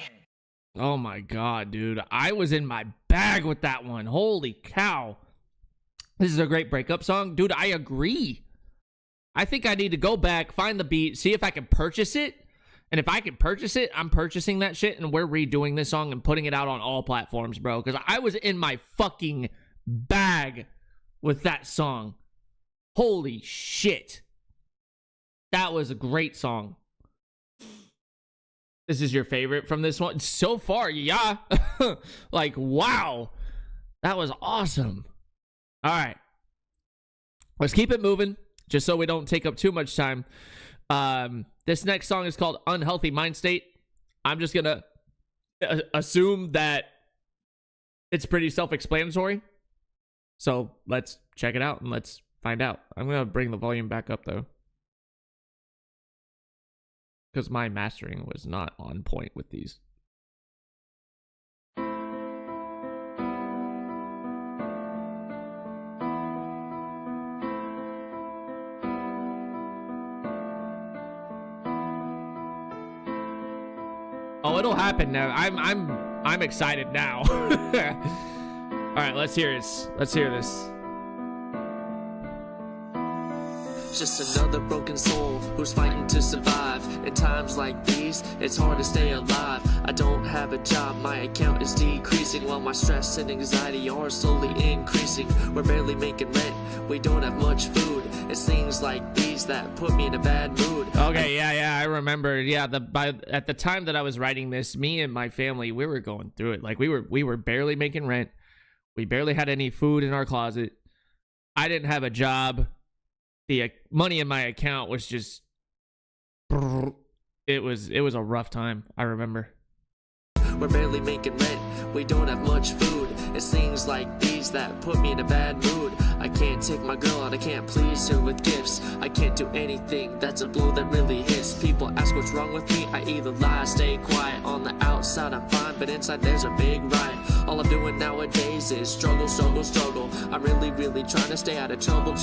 Oh my god, dude. I was in my bag with that one. Holy cow. This is a great breakup song. Dude, I agree. I think I need to go back, find the beat, see if I can purchase it. And if I can purchase it, I'm purchasing that shit, and we're redoing this song and putting it out on all platforms, bro. Because I was in my fucking bag with that song. Holy shit. That was a great song. This is your favorite from this one? So far, yeah. Like, wow. That was awesome. All right. Let's keep it moving, just so we don't take up too much time. This next song is called Unhealthy Mind State. I'm just going to assume that it's pretty self-explanatory. So let's check it out and let's find out. I'm going to bring the volume back up, though, because my mastering was not on point with these. Oh, it'll happen now. I'm excited now. All right, let's hear this. Let's hear this. Just another broken soul who's fighting to survive. In times like these, it's hard to stay alive. I don't have a job, my account is decreasing, while my stress and anxiety are slowly increasing. We're barely making rent, we don't have much food. It's things like these that put me in a bad mood. Okay, yeah, I remember. Yeah, at the time that I was writing this, me and my family, we were going through it. Like, we were barely making rent. We barely had any food in our closet. I didn't have a job. The money in my account was just, it was a rough time. I remember. We're barely making rent, we don't have much food. It's things like these that put me in a bad mood. I can't take my girl out, I can't please her with gifts. I can't do anything, that's a blow that really hits. People ask what's wrong with me, I either lie, stay quiet. On the outside I'm fine, but inside there's a big riot. All I'm doing nowadays is struggle. I'm really trying to stay out of trouble.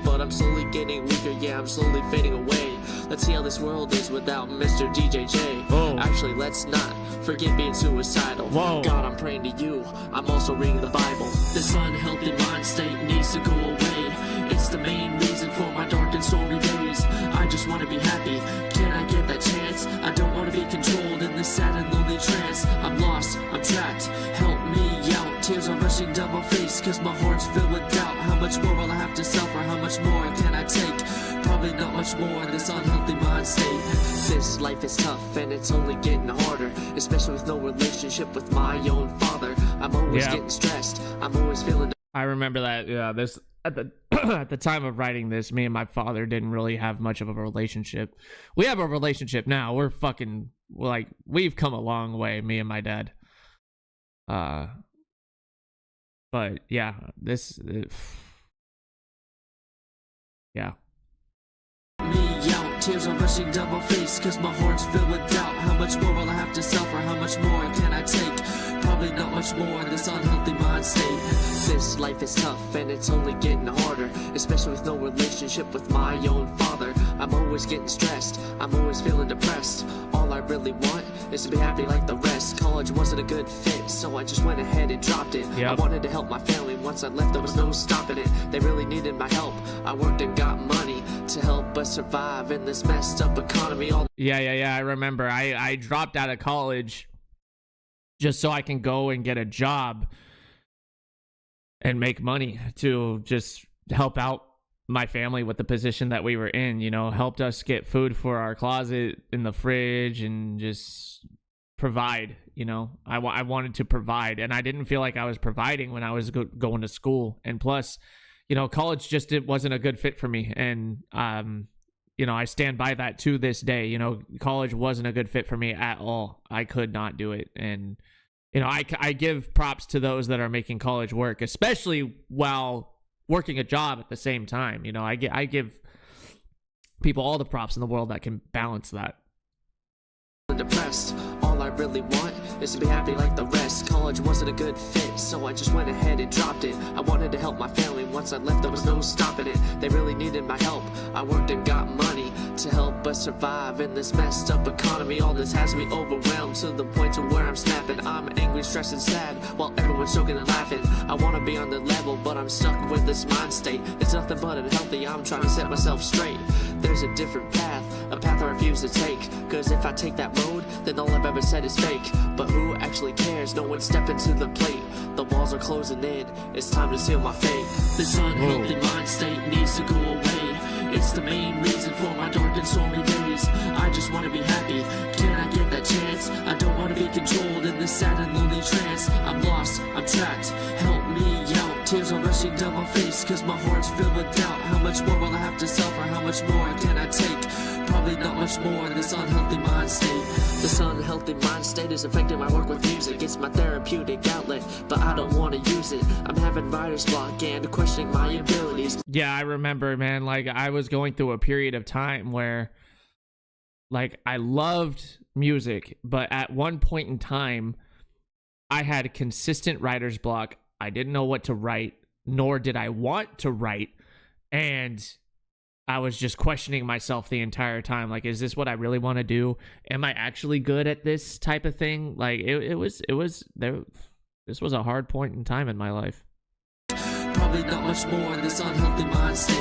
But I'm slowly getting weaker, yeah, I'm slowly fading away. Let's see how this world is without Mr. DJJ. Whoa. Actually, let's not forget being suicidal. Whoa. God, I'm praying to you, I'm also reading the Bible. This unhealthy mind state needs to go away. It's the main reason for my dark and stormy days. I just want to be happy, can I get that chance? I don't want to be controlled in this sad and lonely trance. I'm lost, I'm trapped, help me out. Tears are rushing down my face, cause my heart's filled with doubt. How much more will I have to suffer? How much more can I take? Probably not much more in this unhealthy mind state. This life is tough and it's only getting harder, especially with no relationship with my own father. I'm always getting stressed, I'm always feeling. I remember that. Yeah, this at the at the time of writing this, me and my father didn't really have much of a relationship. We have a relationship now. We're fucking, like, we've come a long way, me and my dad. But yeah, yeah. Me out, tears are rushing down my face, cause my heart's filled with doubt. How much more will I have to suffer? How much more can I take? Probably not much more in this unhealthy mind state. This life is tough and it's only getting harder, especially with no relationship with my own father. I'm always getting stressed, I'm always feeling depressed. All I really want is to be happy like the rest. College wasn't a good fit, so I just went ahead and dropped it. I wanted to help my family, once I left there was no stopping it. They really needed my help, I worked and got money to help us survive in this messed up economy. Yeah, I remember. I dropped out of college just so I can go and get a job and make money to just help out my family with the position that we were in, you know, helped us get food for our closet in the fridge and just provide, you know. I wanted to provide, and I didn't feel like I was providing when I was going to school. And plus, you know, college just it wasn't a good fit for me. And, you know, I stand by that to this day. You know, college wasn't a good fit for me at all. I could not do it. And, you know, I give props to those that are making college work, especially while working a job at the same time. You know, I give people all the props in the world that can balance that. Depressed, all I really want is to be happy like the rest. College wasn't a good fit, so I just went ahead and dropped it. I wanted to help my family. Once I left, there was no stopping it. They really needed my help. I worked and got money to help us survive in this messed up economy. All this has me overwhelmed to the point to where I'm snapping. I'm angry, stressed, and sad while everyone's joking and laughing. I want to be on their level, but I'm stuck with this mind state. It's nothing but unhealthy. I'm trying to set myself straight. There's a different path, a path I refuse to take. Cause if I take that road, then all I've ever said is fake. But who actually cares? No one's stepping to the plate. The walls are closing in. It's time to seal my fate. This unhealthy mind state needs to go away. It's the main reason for my dark and stormy days. I just want to be happy. Can I get that chance? I don't want to be controlled in this sad and lonely trance. I'm lost, I'm trapped. Help me out. Tears are rushing down my face, cause my heart's filled with doubt. How much more will I have to suffer? How much more can I take? Probably not much more in this unhealthy mind state. This unhealthy mind state is affecting my work with music. It's my therapeutic outlet, but I don't want to use it. I'm having writer's block and questioning my abilities. Yeah, I remember, man, like I was going through a period of time where like I loved music, but at one point in time I had consistent writer's block. I didn't know what to write, nor did I want to write, and I was just questioning myself the entire time. Like, is this what I really want to do? Am I actually good at this type of thing? Like, this was a hard point in time in my life. Probably not much more in this unhealthy mind state.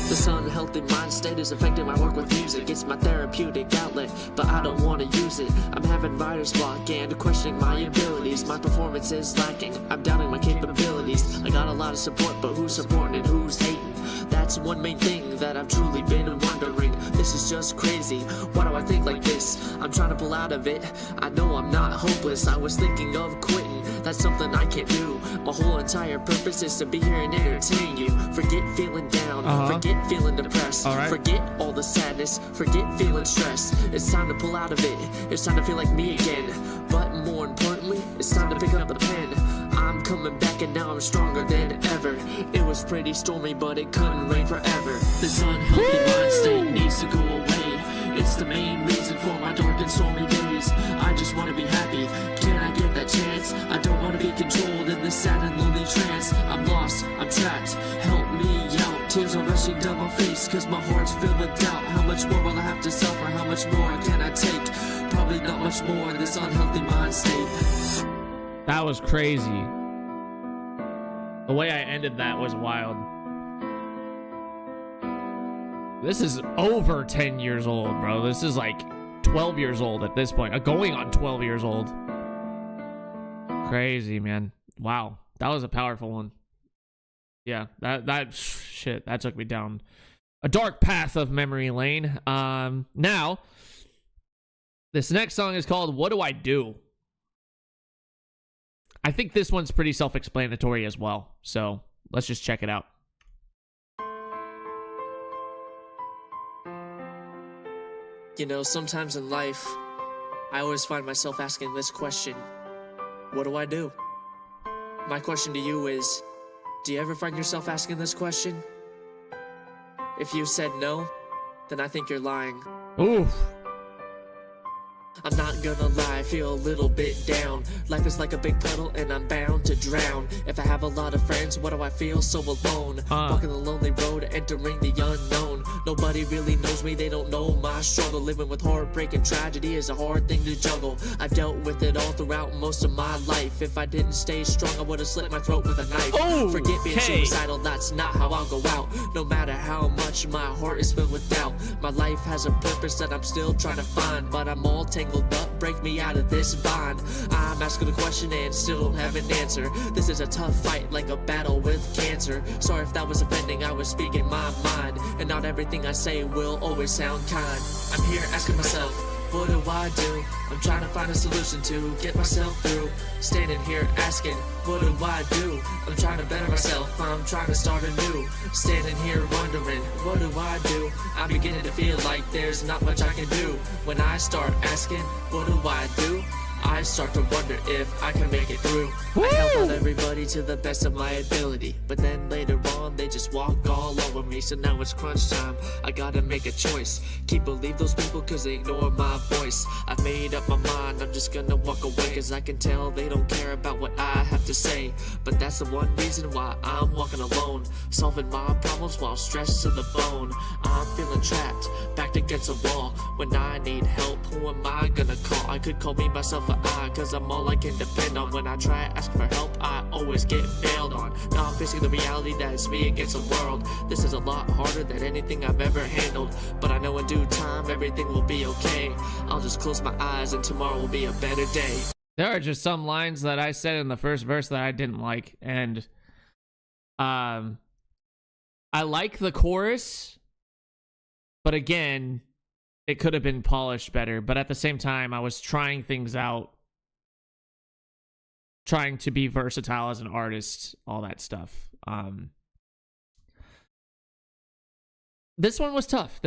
This unhealthy mind state is affecting my work with music. It's my therapeutic outlet, but I don't want to use it. I'm having writer's block and questioning my abilities. My performance is lacking. I'm doubting my capabilities. I got a lot of support, but who's supporting and who's hating? That's one main thing that I've truly been wondering. This is just crazy. Why do I think like this? I'm trying to pull out of it. I know I'm not hopeless. I was thinking of quitting. That's something I can't do. My whole entire purpose is to be here and entertain you. Forget feeling down. Forget feeling depressed. Forget all the sadness. Forget feeling stressed. It's time to pull out of it. It's time to feel like me again. But more importantly, it's time to pick up the pen. I'm coming back and now I'm stronger than ever. It was pretty stormy, but it couldn't rain forever. This unhealthy mind state needs to go away. It's the main reason for my dark and stormy days. I just want to be happy. Can I get that chance? I don't want to be controlled in this sad and lonely trance. I'm lost, I'm trapped. Help me out. Tears are rushing down my face, cause my heart's filled with doubt. How much more will I have to suffer? How much more can I take? Probably not much more in this unhealthy mind state. That was crazy. The way I ended that was wild. This is over 10 years old, bro. This is like 12 years old at this point. Going on 12 years old. Crazy, man. Wow. That was a powerful one. Yeah, that shit, that took me down a dark path of memory lane. Now, this next song is called What Do I Do? I think this one's pretty self-explanatory as well. So let's just check it out. You know, sometimes in life, I always find myself asking this question. What do I do? My question to you is, do you ever find yourself asking this question? If you said no, then I think you're lying. Ooh. I'm not gonna lie, I feel a little bit down. Life is like a big puddle and I'm bound to drown. If I have a lot of friends, why do I feel so alone? Walking the lonely road, entering the unknown. Nobody really knows me, they don't know my struggle. Living with heartbreak and tragedy is a hard thing to juggle. I've dealt with it all throughout most of my life. If I didn't stay strong, I would've slit my throat with a knife. Forget being suicidal, that's not how I'll go out. No matter how much my heart is filled with doubt. My life has a purpose that I'm still trying to find, but I'm all taken tangled up, break me out of this bond. I'm asking a question and still don't have an answer. This is a tough fight, like a battle with cancer. Sorry if that was offending, I was speaking my mind, and not everything I say will always sound kind. I'm here asking myself, what do I do? I'm trying to find a solution to get myself through. Standing here asking, what do I do? I'm trying to better myself, I'm trying to start anew. Standing here wondering, what do I do? I'm beginning to feel like there's not much I can do. When I start asking, what do I do? I start to wonder if I can make it through. I help out everybody to the best of my ability, but then later on they just walk all over me. So now it's crunch time, I gotta make a choice. Can't believe those people cause they ignore my voice. I've made up my mind, I'm just gonna walk away, cause I can tell they don't care about what I have to say. But that's the one reason why I'm walking alone, solving my problems while stressed to the bone. I'm feeling trapped, backed against a wall. When I need help, who am I gonna call? I could call me myself an I, cause I'm all I can depend on. When I try asking for help, I always get bailed on. Now I'm facing the reality that it's me against the world. This is a lot harder than anything I've ever handled, but I know in due time everything will be okay. I'll just close my eyes and tomorrow will be a better day. There are just some lines that I said in the first verse that I didn't like, and I like the chorus, but again, it could have been polished better. But at the same time, I was trying things out, trying to be versatile as an artist, all that stuff. This one was tough.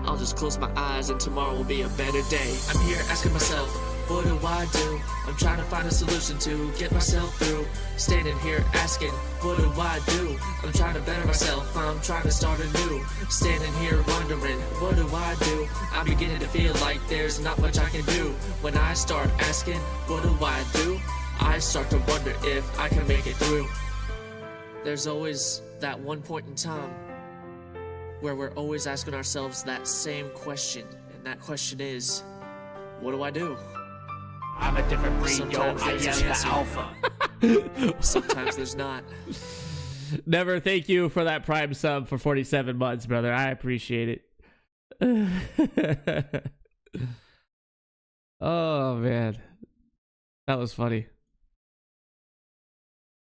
I'll just close my eyes and tomorrow will be a better day. I'm here asking myself, what do I do? I'm trying to find a solution to get myself through. Standing here asking, what do I do? I'm trying to better myself, I'm trying to start anew. Standing here wondering, what do I do? I'm beginning to feel like there's not much I can do. When I start asking, what do I do? I start to wonder if I can make it through. There's always that one point in time where we're always asking ourselves that same question, and that question is, what do I do? I'm a different breed, Sometimes yo. I there's am an the answer. alpha. Sometimes there's not. Never, thank you for that Prime sub for 47 months, brother. I appreciate it. Oh, man. That was funny.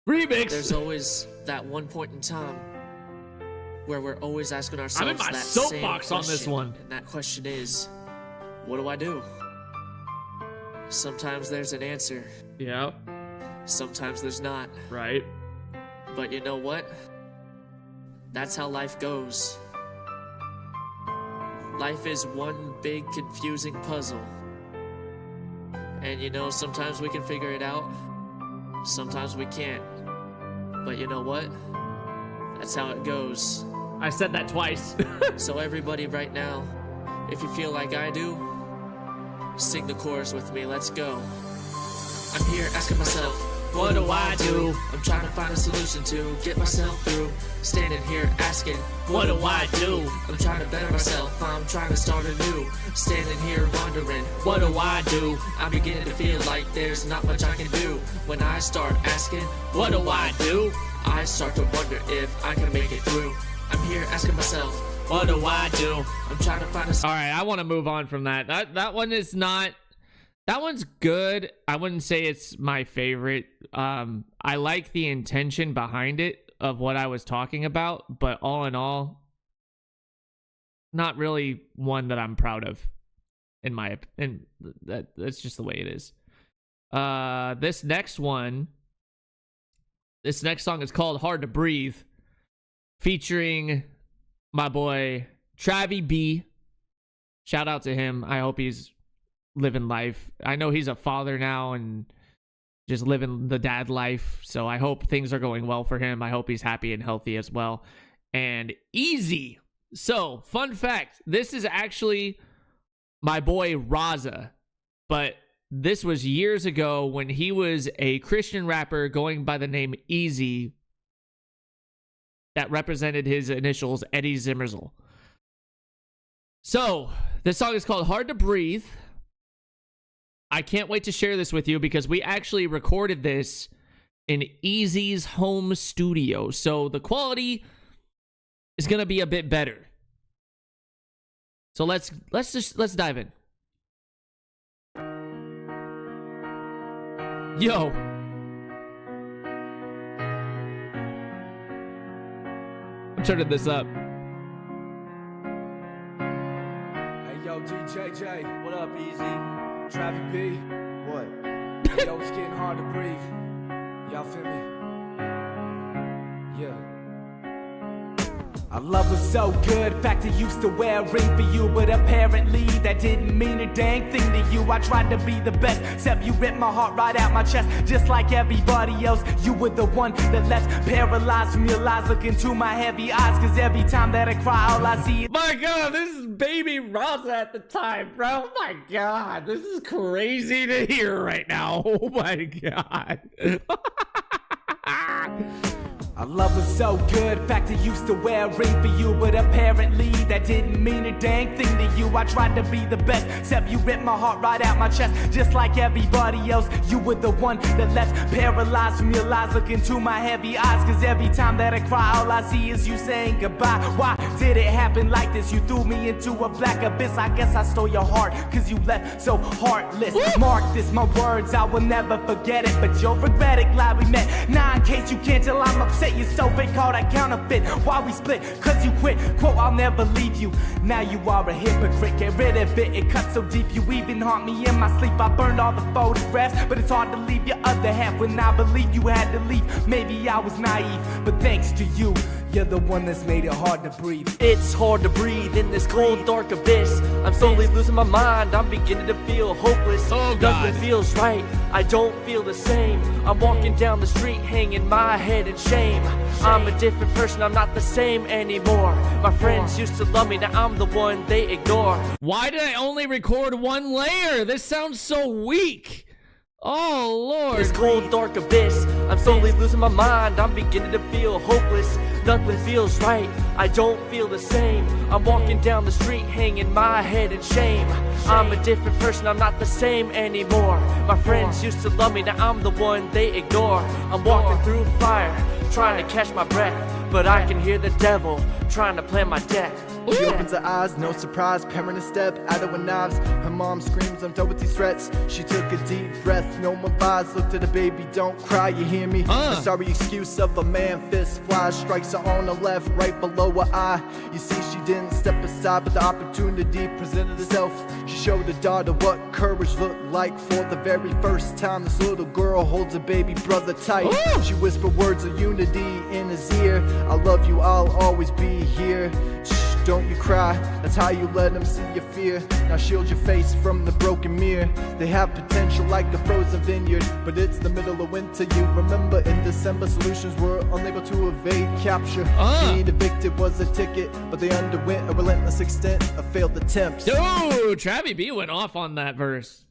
Remix! There's always that one point in time where we're always asking ourselves I'm in my that soapbox same on this question, one. and that question is, what do I do? Sometimes there's an answer. Yeah, Sometimes there's not. right. But you know what? That's how life goes. Life is one big confusing puzzle. And you know, sometimes we can figure it out. Sometimes we can't. But you know what? That's how it goes. I said that twice. So everybody right now, if you feel like I do, sing the chorus with me, let's go. I'm here asking myself, what do I do? I'm trying to find a solution to get myself through. Standing here asking, what do I do? I'm trying to better myself, I'm trying to start anew. Standing here wondering, what do I do? I'm beginning to feel like there's not much I can do. When I start asking, what do I do? I start to wonder if I can make it through. I'm here asking myself, what do I do? I'm trying to find a... All right, I want to move on from that. That one is not... That one's good. I wouldn't say it's my favorite. I like the intention behind it of what I was talking about, but all in all, not really one that I'm proud of. That's just the way it is. This next song is called Hard to Breathe, featuring my boy Travi B. Shout out to him. I hope he's living life. I know he's a father now and just living the dad life, so I hope things are going well for him. I hope he's happy and healthy as well. And Easy. So, fun fact, this is actually my boy Raza, but this was years ago when he was a Christian rapper going by the name Easy that represented his initials, Eddie Zimmersel. So, this song is called Hard to Breathe. I can't wait to share this with you because we actually recorded this in Easy's home studio. So the quality is going to be a bit better. So let's dive in. Yo. I'm turning this up. Hey, yo, DJJ. What up, Easy? Travis B. What? Yo, it's getting hard to breathe. Y'all feel me? Yeah. I love her so good, fact I used to wear a ring for you, but apparently that didn't mean a dang thing to you. I tried to be the best, except you ripped my heart right out my chest. Just like everybody else, you were the one that left paralyzed from your lies. Look into my heavy eyes, cause every time that I cry, all I see is My God, this is Baby Rosa at the time, bro. Oh my God, this is crazy to hear right now. Oh my God. I love her so good, fact I used to wear a ring for you, but apparently that didn't mean a dang thing to you. I tried to be the best, except you ripped my heart right out my chest. Just like everybody else, you were the one that left paralyzed from your lies. Look into my heavy eyes, cause every time that I cry, all I see is you saying goodbye. Why did it happen like this? You threw me into a black abyss. I guess I stole your heart, cause you left so heartless. Mark this, my words, I will never forget it, but you'll regret it, glad we met. Now in case you can't tell, I'm upset. You're so fake, call that counterfeit. Why we split? Cause you quit. Quote, I'll never leave you. Now you are a hypocrite. Get rid of it. It cuts so deep. You even haunt me in my sleep. I burned all the photographs, but it's hard to leave your other half. When I believed you had to leave, maybe I was naive, but thanks to you, you're the one that's made it hard to breathe. It's hard to breathe in this cold, dark abyss. I'm slowly losing my mind, I'm beginning to feel hopeless. Oh, God. Nothing feels right, I don't feel the same. I'm walking down the street, hanging my head in shame. I'm a different person, I'm not the same anymore. My friends used to love me, now I'm the one they ignore. Why did I only record one layer? This sounds so weak. Oh, Lord. This cold, dark abyss, I'm slowly losing my mind, I'm beginning to feel hopeless. Nothing feels right, I don't feel the same. I'm walking down the street, hanging my head in shame. I'm a different person, I'm not the same anymore. My friends used to love me, now I'm the one they ignore. I'm walking through fire, trying to catch my breath, but I can hear the devil trying to plan my death. She opens her eyes, no surprise, parent a step out of her knives. Her mom screams, I'm done with these threats. She took a deep breath, no more lies. Looked at the baby, don't cry, you hear me? The sorry excuse of a man, fist flies, strikes her on the left, right below her eye. You see, she didn't step aside, but the opportunity presented itself. She showed her daughter what courage looked like. For the very first time, this little girl holds her baby brother tight. She whispered words of unity in his ear. I love you, I'll always be here. Don't you cry, that's how you let them see your fear. Now shield your face from the broken mirror. They have potential like a frozen vineyard, but it's the middle of winter. You remember in December, solutions were unable to evade capture. Being evicted was a ticket, but they underwent a relentless extent of failed attempts. Dude, Travi B went off on that verse.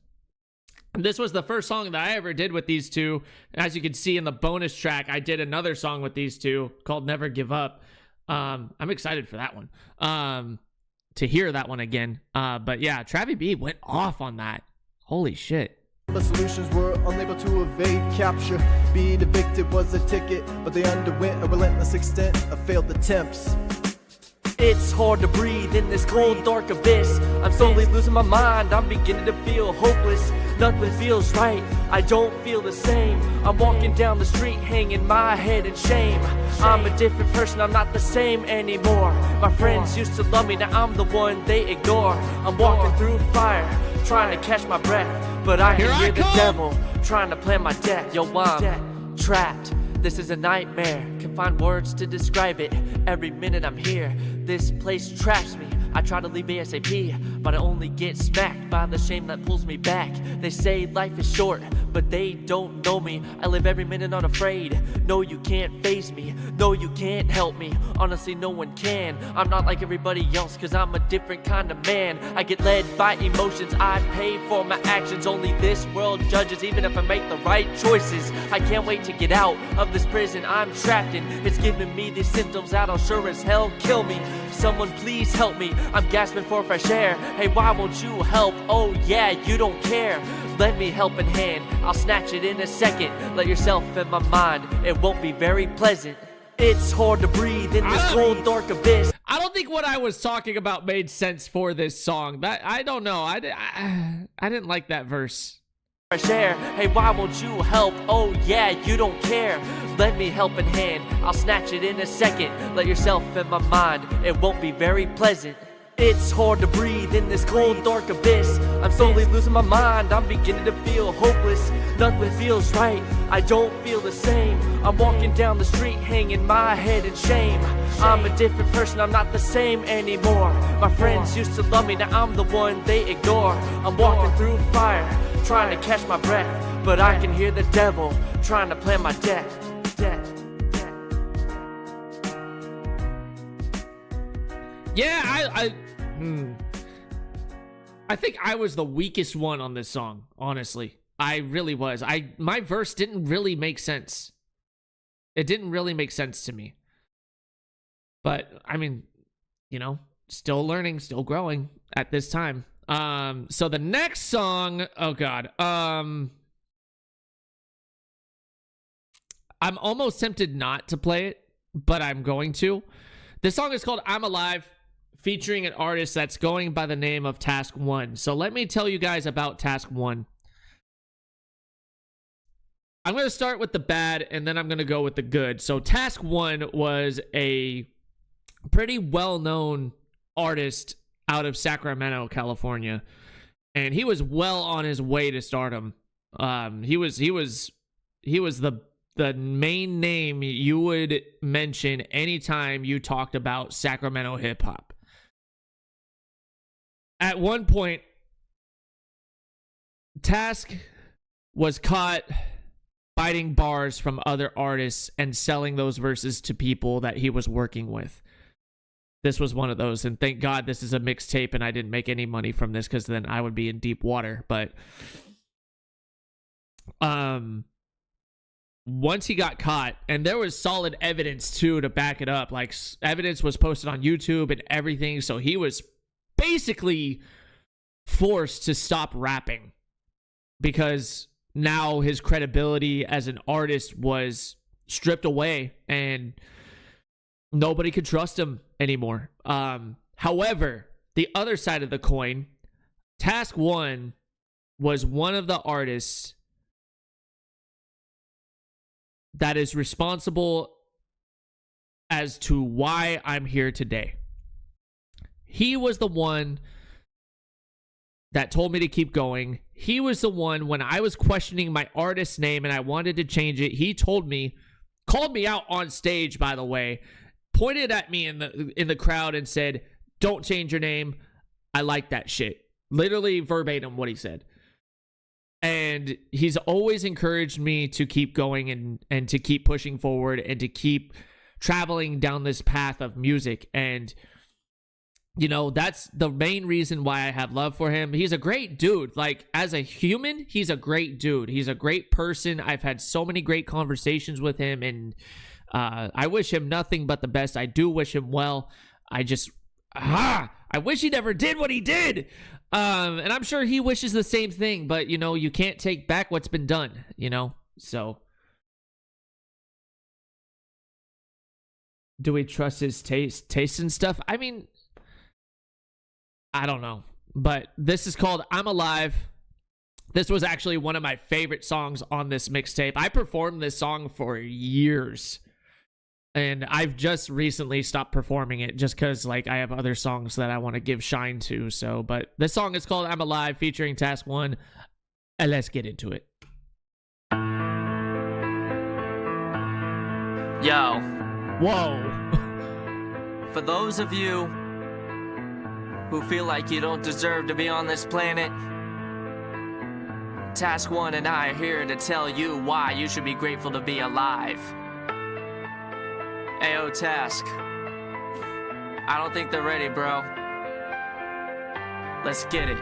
This was the first song that I ever did with these two. As you can see in the bonus track, I did another song with these two called Never Give Up. I'm excited for that one, to hear that one again. But yeah, Travi B went off on that. Holy shit. The solutions were unable to evade capture. Being evicted was a ticket, but they underwent a relentless extent of failed attempts. It's hard to breathe in this cold, dark abyss. I'm slowly losing my mind, I'm beginning to feel hopeless. Nothing feels right, I don't feel the same. I'm walking down the street, hanging my head in shame. I'm a different person, I'm not the same anymore. My friends used to love me, now I'm the one they ignore. I'm walking through fire, trying to catch my breath, but I can hear the devil trying to plan my death. Yo, I'm trapped. This is a nightmare, can find words to describe it. Every minute I'm here, this place traps me. I try to leave ASAP, but I only get smacked by the shame that pulls me back. They say life is short, but they don't know me. I live every minute unafraid. No, you can't faze me. No, you can't help me. Honestly, no one can. I'm not like everybody else, cause I'm a different kind of man. I get led by emotions, I pay for my actions. Only this world judges, even if I make the right choices. I can't wait to get out of this prison I'm trapped in. It's giving me these symptoms that'll sure as hell kill me. Someone please help me, I'm gasping for fresh air. Hey, why won't you help? Oh yeah, you don't care. Lend me helping hand, I'll snatch it in a second. Let yourself in my mind, it won't be very pleasant. It's hard to breathe in this cold, dark abyss. I don't think what I was talking about made sense for this song. That I don't know. I didn't like that verse. fresh air. Hey, why won't you help? Oh yeah, you don't care. Lend me helping hand, I'll snatch it in a second. Let yourself in my mind, it won't be very pleasant. It's hard to breathe in this cold, dark abyss. I'm slowly losing my mind, I'm beginning to feel hopeless. Nothing feels right, I don't feel the same. I'm walking down the street, hanging my head in shame. I'm a different person, I'm not the same anymore. My friends used to love me, now I'm the one they ignore. I'm walking through fire, trying to catch my breath, but I can hear the devil trying to plan my death. Yeah, I think I was the weakest one on this song, honestly. I really was. My verse didn't really make sense. It didn't really make sense to me. But, I mean, you know, still learning, still growing at this time. So the next song, oh God. I'm almost tempted not to play it, but I'm going to. This song is called I'm Alive, featuring an artist that's going by the name of Task One. So let me tell you guys about Task One. I'm going to start with the bad, and then I'm going to go with the good. So Task One was a pretty well-known artist out of Sacramento, California, and he was well on his way to stardom. He was the main name you would mention anytime you talked about Sacramento hip-hop. At one point, Task was caught biting bars from other artists and selling those verses to people that he was working with. This was one of those, and thank God this is a mixtape and I didn't make any money from this, because then I would be in deep water. But once he got caught, and there was solid evidence too to back it up, like evidence was posted on YouTube and everything, so he was basically forced to stop rapping because now his credibility as an artist was stripped away and nobody could trust him anymore. However, the other side of the coin, Task One was one of the artists that is responsible as to why I'm here today. He was the one that told me to keep going. He was the one, when I was questioning my artist's name and I wanted to change it, he told me, called me out on stage, by the way, pointed at me in the crowd and said, "Don't change your name. I like that shit." Literally verbatim what he said. And he's always encouraged me to keep going and to keep pushing forward and to keep traveling down this path of music. And you know, that's the main reason why I have love for him. He's a great dude. Like, as a human, he's a great dude. He's a great person. I've had so many great conversations with him, and I wish him nothing but the best. I do wish him well. I wish he never did what he did. And I'm sure he wishes the same thing, but, you know, you can't take back what's been done, you know? So, do we trust his taste and stuff? I mean, I don't know, but this is called I'm Alive. This was actually one of my favorite songs on this mixtape. I performed this song for years, and I've just recently stopped performing it just because, like, I have other songs that I want to give shine to. So, but this song is called I'm Alive, featuring Task One, and let's get into it. Yo. Whoa. For those of you who feel like you don't deserve to be on this planet, Task One and I are here to tell you why you should be grateful to be alive. Ayo, Task. I don't think they're ready, bro. Let's get it.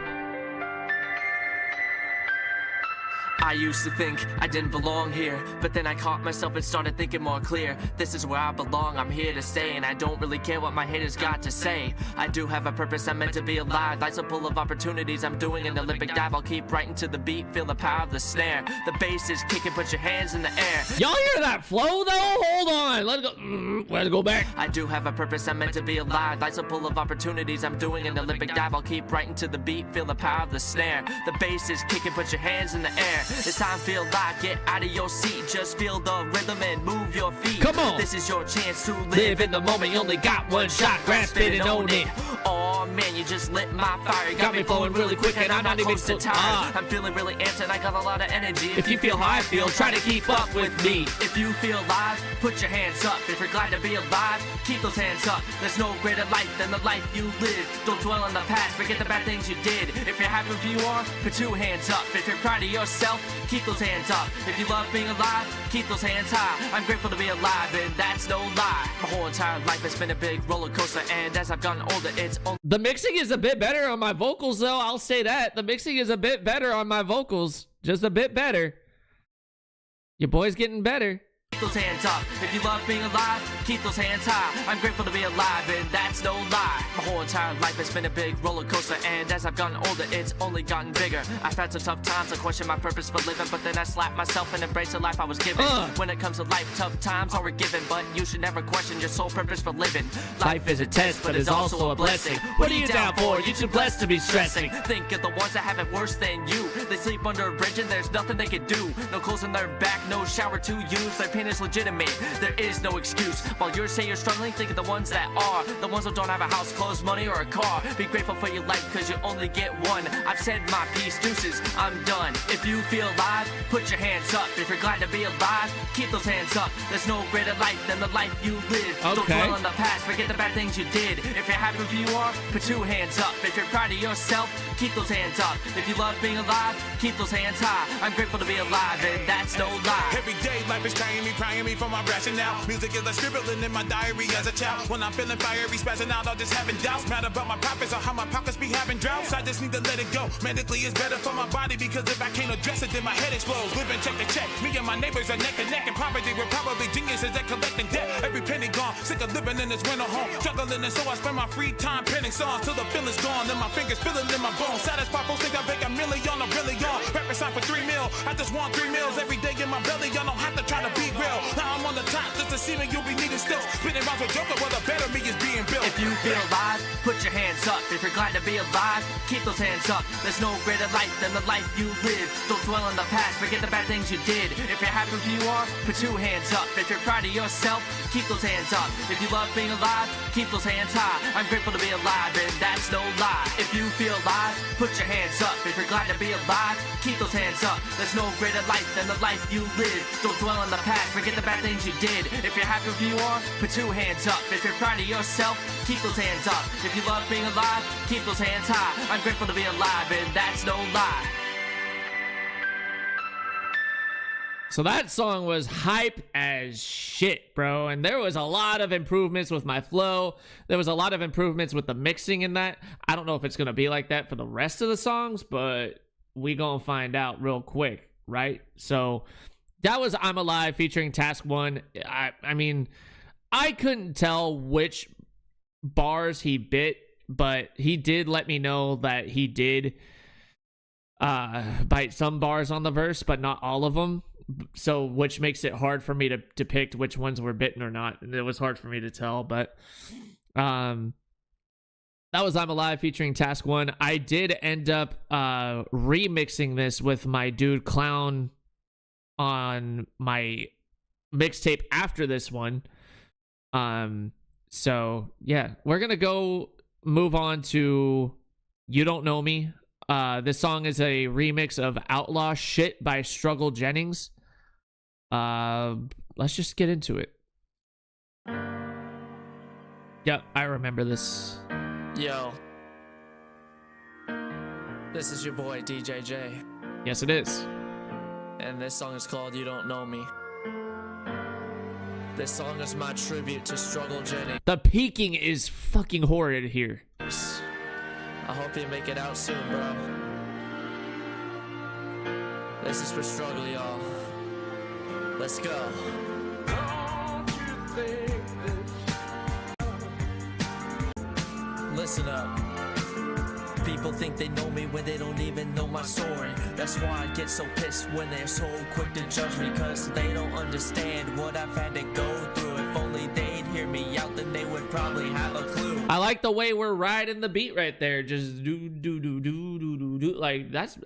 I used to think I didn't belong here, but then I caught myself and started thinking more clear. This is where I belong, I'm here to stay, and I don't really care what my haters got to say. I do have a purpose, I'm meant to be alive. Life's a full of opportunities, I'm doing an Olympic dive. I'll keep right into the beat, feel the power of the snare. The bass is kicking, put your hands in the air. Y'all hear that flow though? Hold on, let's go back. I do have a purpose, I'm meant to be alive. Life's a full of opportunities, I'm doing an Olympic dive. I'll keep right into the beat, feel the power of the snare. The bass is kicking, put your hands in the air. It's time to feel live, get out of your seat. Just feel the rhythm and move your feet. Come on. This is your chance to live in the moment. You only got one shot, grasp it and own it. Oh man, you just lit my fire. You got me flowing really quick and I'm not even close to tired. I'm feeling really amped and I got a lot of energy. If you feel how I feel, try to keep up with me. If you feel alive, put your hands up. If you're glad to be alive, keep those hands up. There's no greater life than the life you live. Don't dwell on the past, forget the bad things you did. If you're happy with who you are, put two hands up. If you're proud of yourself, keep those hands up. If you love being alive, keep those hands high. I'm grateful to be alive and that's no lie. My whole entire life has been a big roller coaster, and as I've gotten older, it's only... The mixing is a bit better on my vocals though, I'll say that. The mixing is a bit better on my vocals. Just a bit better. Your boy's getting better. Keep those hands up. If you love being alive, keep those hands high. I'm grateful to be alive and that's no lie. My whole entire life has been a big roller coaster, and as I've gotten older, it's only gotten bigger. I've had some tough times, I question my purpose for living, but then I slapped myself and embraced the life I was given. When it comes to life, tough times are given, but you should never question your sole purpose for living. Life is a test, but it's also a blessing. What are you down for? You're too blessed to be stressing. Think of the ones that have it worse than you. They sleep under a bridge and there's nothing they can do. No clothes on their back, no shower to use. Their pain is legitimate, there is no excuse. While you say you're struggling, think of the ones that are. The ones who don't have a house, clothes, money, or a car. Be grateful for your life, cause you only get one. I've said my piece, deuces, I'm done. If you feel alive, put your hands up. If you're glad to be alive, keep those hands up. There's no greater life than the life you live. Don't dwell on the past, forget the bad things you did. If you're happy with who you are, put two hands up. If you're proud of yourself, keep those hands up. If you love being alive, keep those hands high. I'm grateful to be alive and that's no lie. Every day life is trying me for my rationale. Music is like scribbling in my diary as a child. When I'm feeling fiery, spazzing out, I'm just having doubts. Mad about my profits or how my pockets be having droughts. I just need to let it go. Medically it's better for my body, because if I can't address it, then my head explodes. Living check to check. Me and my neighbors are neck and neck in poverty. We're probably geniuses at collecting debt. Every penny gone. Sick of living in this winter home. Juggling, and so I spend my free time penning songs till the feeling's gone. Then my fingers feeling in my bones. Satisfied folks think I make a million, I'm really on. Rapping sign for 3 mil. I just want 3 meals every day in my belly. Y'all don't have to try to be real. Now I'm on the top, just deceiving, you'll be needing stills. Spinning around for Joker, well the better me is being built. If you feel alive, put your hands up. If you're glad to be alive, keep those hands up. There's no greater life than the life you live. Don't dwell on the past, forget the bad things you did. If you're happy with who you are, put two hands up. If you're proud of yourself, keep those hands up. If you love being alive, keep those hands high. I'm grateful to be alive and that's no lie. If you feel alive, put your hands up. If you're glad to be alive, keep those hands up. There's no greater life than the life you live. Don't dwell on the past, forget the bad things you did. If you're happy with who you are, put two hands up. If you're proud of yourself, keep those hands up. If you love being alive, keep those hands high. I'm grateful to be alive and that's no lie. So that song was hype as shit, bro. And there was a lot of improvements with my flow. There was a lot of improvements with the mixing in that. I don't know if it's going to be like that for the rest of the songs, but we going to find out real quick, right? So that was I'm Alive featuring Task One. I mean, I couldn't tell which bars he bit, but he did let me know that he did bite some bars on the verse, but not all of them. So, which makes it hard for me to depict which ones were bitten or not. And it was hard for me to tell, but that was I'm Alive featuring Task One. I did end up remixing this with my dude Clown on my mixtape after this one. So yeah, we're gonna go move on to You Don't Know Me. This song is a remix of Outlaw Shit by Struggle Jennings. Let's just get into it. Yep, I remember this. Yo, this is your boy DJJ. Yes, it is. And this song is called You Don't Know Me. This song is my tribute to Struggle Jennings. The peaking is fucking horrid here. I hope you make it out soon, bro. This is for struggle, y'all. Let's go. Listen up. People think they know me when they don't even know my story. That's why I get so pissed when they're so quick to judge me, cause they don't understand what I've had to go through. If only they'd hear me out, then they would probably have a clue. I like the way we're riding the beat right there. Just do do do do do do do. Like that's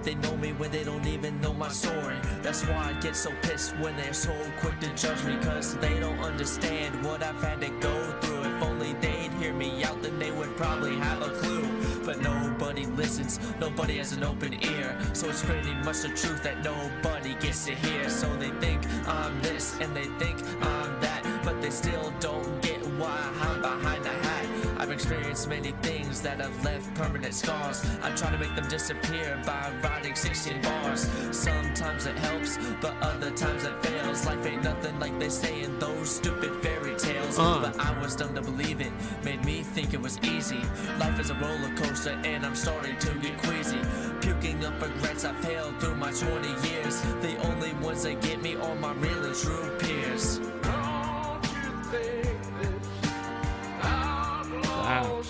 They know me when they don't even know my story. That's why I get so pissed when they're so quick to judge me, cause they don't understand what I've had to go through. If only they'd hear me out, then they would probably have a clue. But nobody listens, nobody has an open ear, so it's pretty much the truth that nobody gets to hear. So they think I'm this and they think I'm that, but they still don't get why I'm behind the hat. I've experienced many things that have left permanent scars. I try to make them disappear by writing 16 bars. Sometimes it helps, but other times it fails. Life ain't nothing like they say in those stupid fairy tales. But I was dumb to believe it, made me think it was easy. Life is a roller coaster and I'm starting to get queasy. Puking up regrets I failed through my 20 years. The only ones that get me are my real and true peers. wow.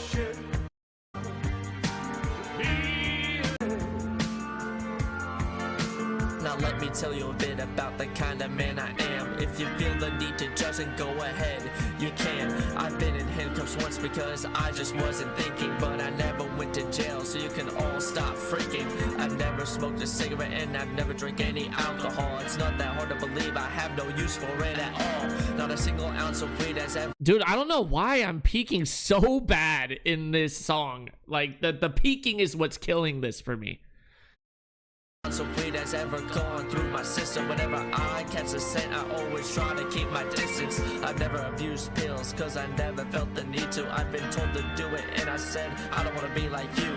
Now let me tell you a bit about the kind of man I am. If you feel the need to judge, then go ahead, you can. I've been in handcuffs once because I just wasn't thinking, but I never went to jail, so you can all stop freaking. I've never smoked a cigarette and I've never drank any alcohol. It's not that hard to believe, I have no use for it at all. Not a single ounce of weed has ever... Dude, I don't know why I'm peaking so bad in this song. Like the peaking is what's killing this for me. So weed has ever gone through my system. Whenever I catch a scent, I always try to keep my distance. I've never abused pills, cause I never felt the need to. I've been told to do it, and I said, I don't wanna be like you.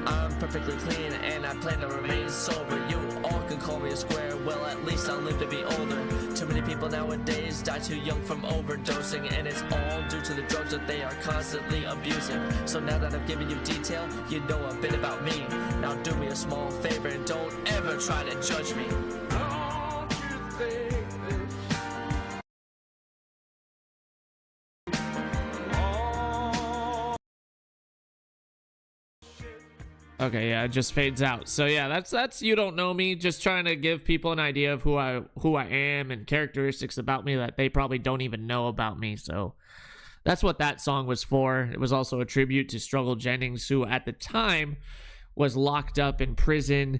I'm perfectly clean, and I plan to remain sober. You all can call me a square, well at least I'll live to be older. Too many people nowadays die too young from overdosing, and it's all due to the drugs that they are constantly abusing. So now that I've given you detail, you know a bit about me. Now do me a small favor and don't ever try to judge me. Okay, yeah, it just fades out. So yeah, that's You Don't Know Me, just trying to give people an idea of who I am and characteristics about me that they probably don't even know about me. So that's what that song was for. It was also a tribute to Struggle Jennings, who at the time was locked up in prison.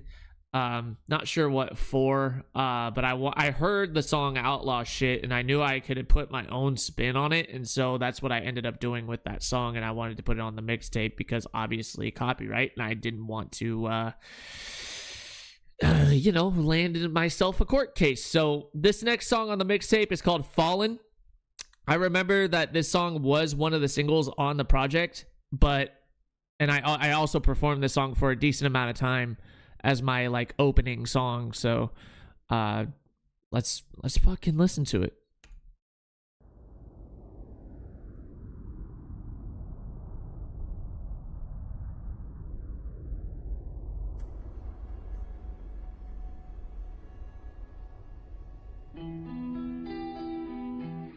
Not sure what for, but I heard the song Outlaw Shit and I knew I could have put my own spin on it, and so that's what I ended up doing with that song, and I wanted to put it on the mixtape because obviously copyright, and I didn't want to land in myself a court case. So this next song on the mixtape is called Fallen. I remember that this song was one of the singles on the project, and I also performed this song for a decent amount of time as my like opening song. So let's fucking listen to it.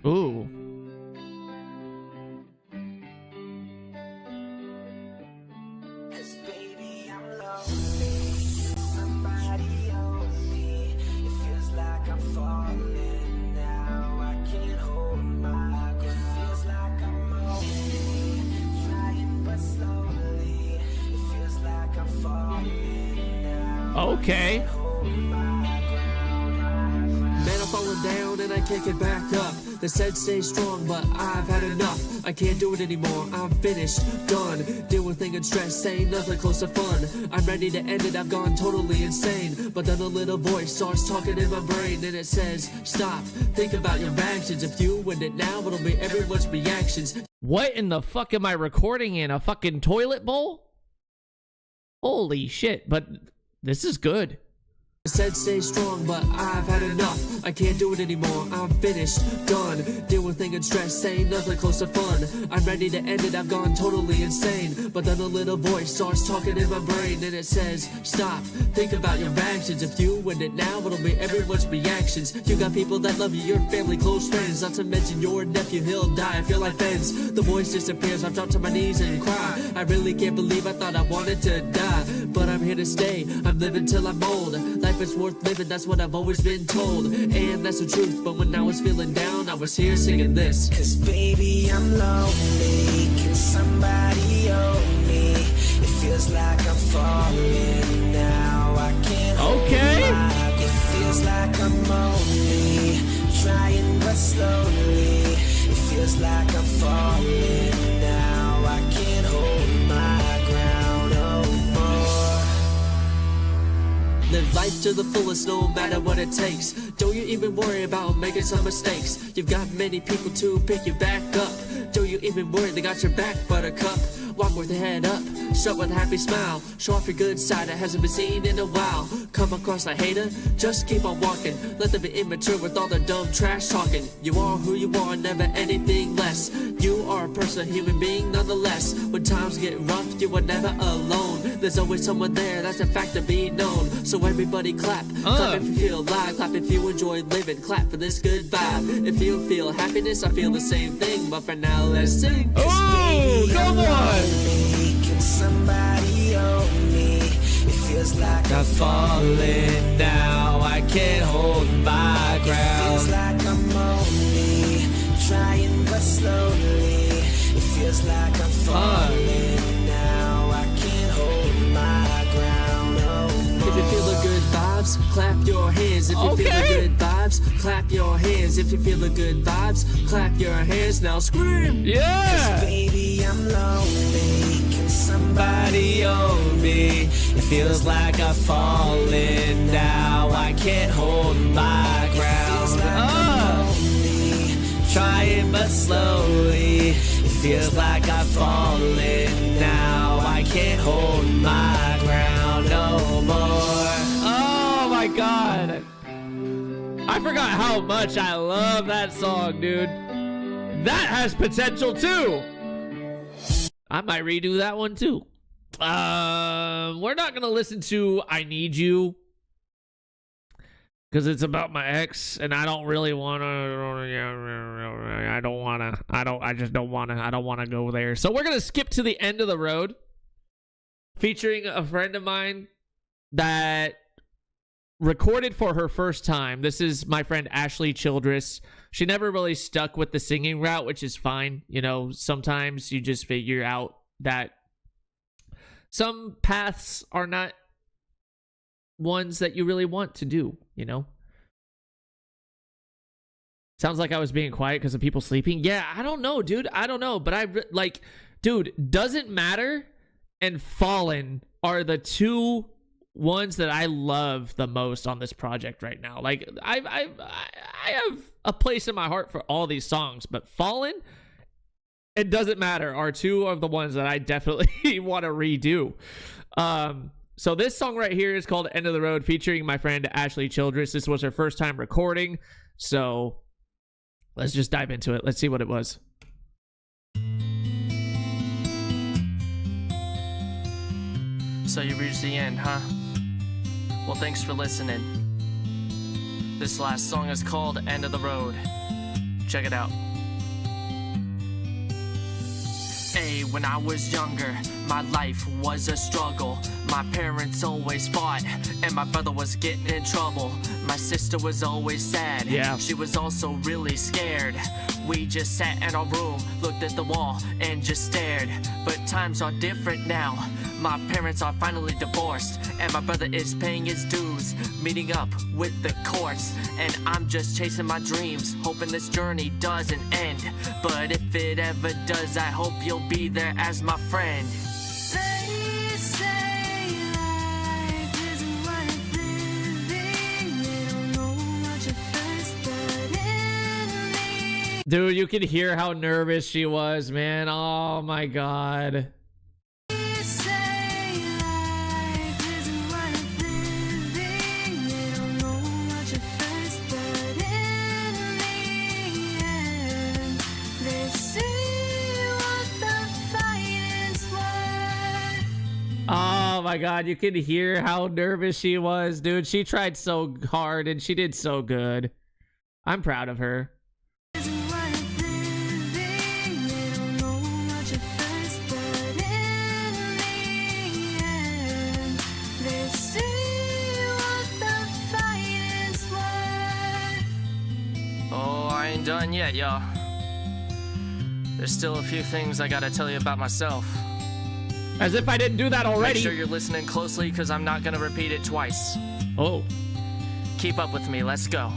Ooh. Okay. Man, I'm falling down and I can't get back up. They said stay strong, but I've had enough. I can't do it anymore, I'm finished, done. Deal with things and stress, ain't nothing close to fun. I'm ready to end it, I've gone totally insane. But then a little voice starts talking in my brain, and it says, stop, think about your actions. If you end it now, it'll be everyone's reactions. What in the fuck am I recording in? A fucking toilet bowl? Holy shit, but this is good. Said stay strong, but I've had enough. I can't do it anymore, I'm finished, done. Deal with thinking stress, ain't nothing close to fun. I'm ready to end it, I've gone totally insane. But then a little voice starts talking in my brain, and it says, stop, think about your actions. If you end it now, it'll be everyone's reactions. You got people that love you, your family, close friends. Not to mention your nephew, he'll die if your life ends. The voice disappears, I've dropped to my knees and cry. I really can't believe I thought I wanted to die. But I'm here to stay, I'm living till I'm old. Life is worth living, that's what I've always been told. And that's the truth, but when I was feeling down, I was here singing this. Cause baby, I'm lonely. Can somebody hold me? It feels like I'm falling now. I can't hold my. It feels like I'm only trying but slowly. It feels like I'm falling now. I can't hold my ground no more. Live life to the fullest, no matter what it takes. Don't you even worry about making some mistakes. You've got many people to pick you back up. Don't you even worry, they got your back, buttercup. Walk with your head up, start with a happy smile. Show off your good side that hasn't been seen in a while. Come across a hater, just keep on walking. Let them be immature with all their dumb trash talking. You are who you are, never anything less. You are a person, a human being nonetheless. When times get rough, you are never alone. There's always someone there, that's a fact to be known. So everybody clap, clap if you feel alive. Clap if you enjoy living, clap for this good vibe. If you feel happiness, I feel the same thing. But for now, let's sing. Oh, come on! Can somebody hold me? It feels like I'm falling now. I can't hold my it ground. feels like I'm only trying but slowly. It feels like I'm falling now. I can't hold my ground no more. If you feel the good vibes, clap your hands. If you feel the good vibes, clap your hands. If you feel the good vibes, clap your hands. Now scream. Yeah! Baby, I'm lonely. Can somebody Somebody hold me. It feels like I'm falling now. I can't hold my ground. Trying but slowly. It feels like I'm falling now. I can't hold my ground no more. Oh my god. I forgot how much I love that song, dude. That has potential too. I might redo that one too. We're not gonna listen to I Need You because it's about my ex, and I don't really wanna. I just don't wanna go there. So we're gonna skip to the end of the road, featuring a friend of mine that recorded for her first time. This is my friend Ashley Childress. She never really stuck with the singing route, which is fine. You know, sometimes you just figure out that some paths are not ones that you really want to do, you know? Sounds like I was being quiet because of people sleeping. Yeah, I don't know, dude. I don't know. But dude, Doesn't Matter and Fallen are the two ones that I love the most on this project right now. Like, I have a place in my heart for all these songs, but Fallen and Doesn't Matter are two of the ones that I definitely want to redo. So this song right here is called End of the Road, featuring my friend Ashley Childress. This was her first time recording, so let's just dive into it. Let's see what it was. So you reached the end, huh? Well, thanks for listening. This last song is called End of the Road. Check it out. Hey, when I was younger, my life was a struggle. My parents always fought, and my brother was getting in trouble. My sister was always sad. Yeah. She was also really scared. We just sat in our room, looked at the wall, and just stared. But times are different now. My parents are finally divorced, and my brother is paying his dues, meeting up with the courts. And I'm just chasing my dreams, hoping this journey doesn't end. But if it ever does, I hope you'll be there as my friend. They say life isn't worth living. They don't know much at first, but in the Dude, you can hear how nervous she was, man. Oh my god. say life isn't worth living. They Oh my god, you can hear how nervous she was, dude. She tried so hard and she did so good. I'm proud of her. Oh, I ain't done yet, y'all. There's still a few things I gotta tell you about myself. As if I didn't do that already. Make sure you're listening closely, because I'm not gonna repeat it twice. Oh. Keep up with me, let's go.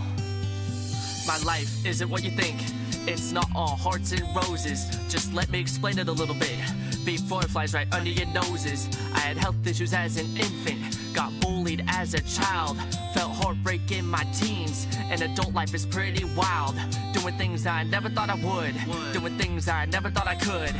My life isn't what you think. It's not all hearts and roses. Just let me explain it a little bit. Before it flies right under your noses. I had health issues as an infant. Got bullied as a child. Felt heartbreak in my teens. And adult life is pretty wild. Doing things I never thought I would. Doing things I never thought I could.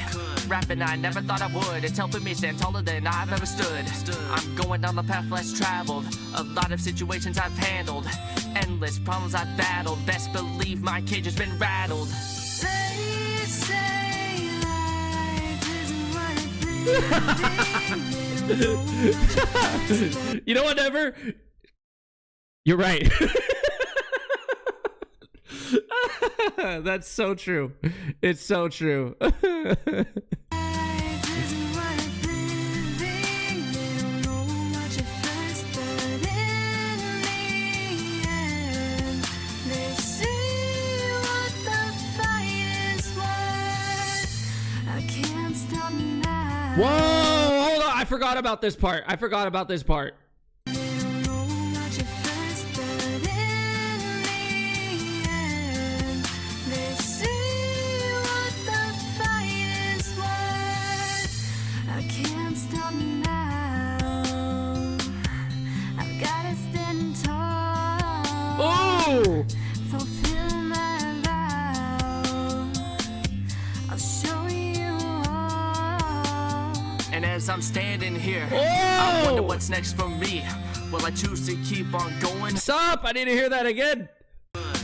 Rapping I never thought I would. It's helping me stand taller than I've ever stood. I'm going down the path less traveled. A lot of situations I've handled. Endless problems I've battled. Best believe my cage has been rattled. They say life isn't what You know what, Never? You're right. That's so true. It's so true. Whoa, hold on. I forgot about this part. Oh! As I'm standing here, I wonder what's next for me. Will I choose to keep on going? Stop! I need to hear that again.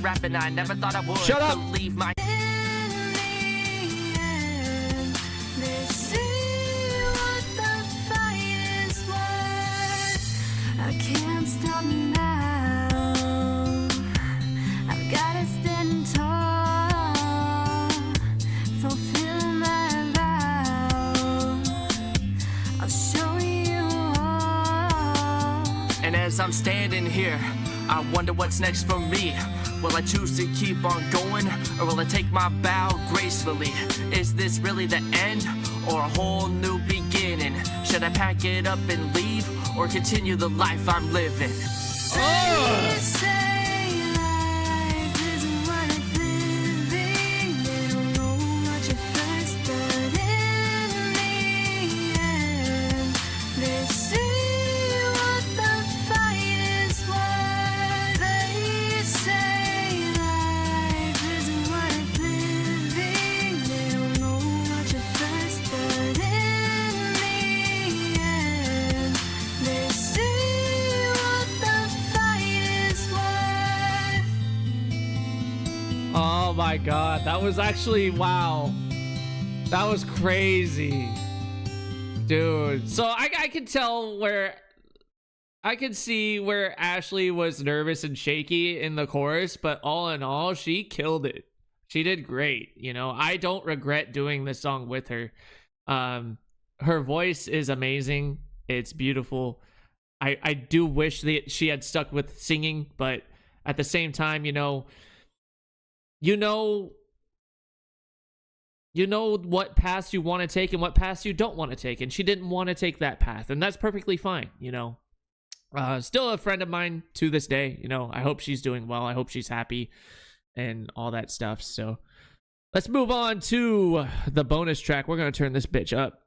Rapping, I never thought I would. Shut up! Believe my I can't stop now. I've gotta stand tall. Fulfill my vow. I'll show you all. And as I'm standing here, I wonder what's next for me. Will I choose to keep on going, or will I take my bow gracefully? Is this really the end, or a whole new beginning? Should I pack it up and leave, or continue the life I'm living? They say life isn't worth living. They don't know what you first, but in the end, they see what the fight is worth. They say life isn't worth living. They don't know what you first, but in the end, they see what the fight is worth. Oh my god, that was actually, wow. That was crazy. Dude. So I can tell where, I can see where Ashley was nervous and shaky in the chorus, but all in all, she killed it. She did great. You know, I don't regret doing this song with her. Her voice is amazing. It's beautiful. I do wish that she had stuck with singing, but at the same time, you know what paths you want to take and what paths you don't want to take, and she didn't want to take that path, and that's perfectly fine. You know, still a friend of mine to this day. You know, I hope she's doing well. I hope she's happy and all that stuff. So let's move on to the bonus track. We're gonna turn this bitch up.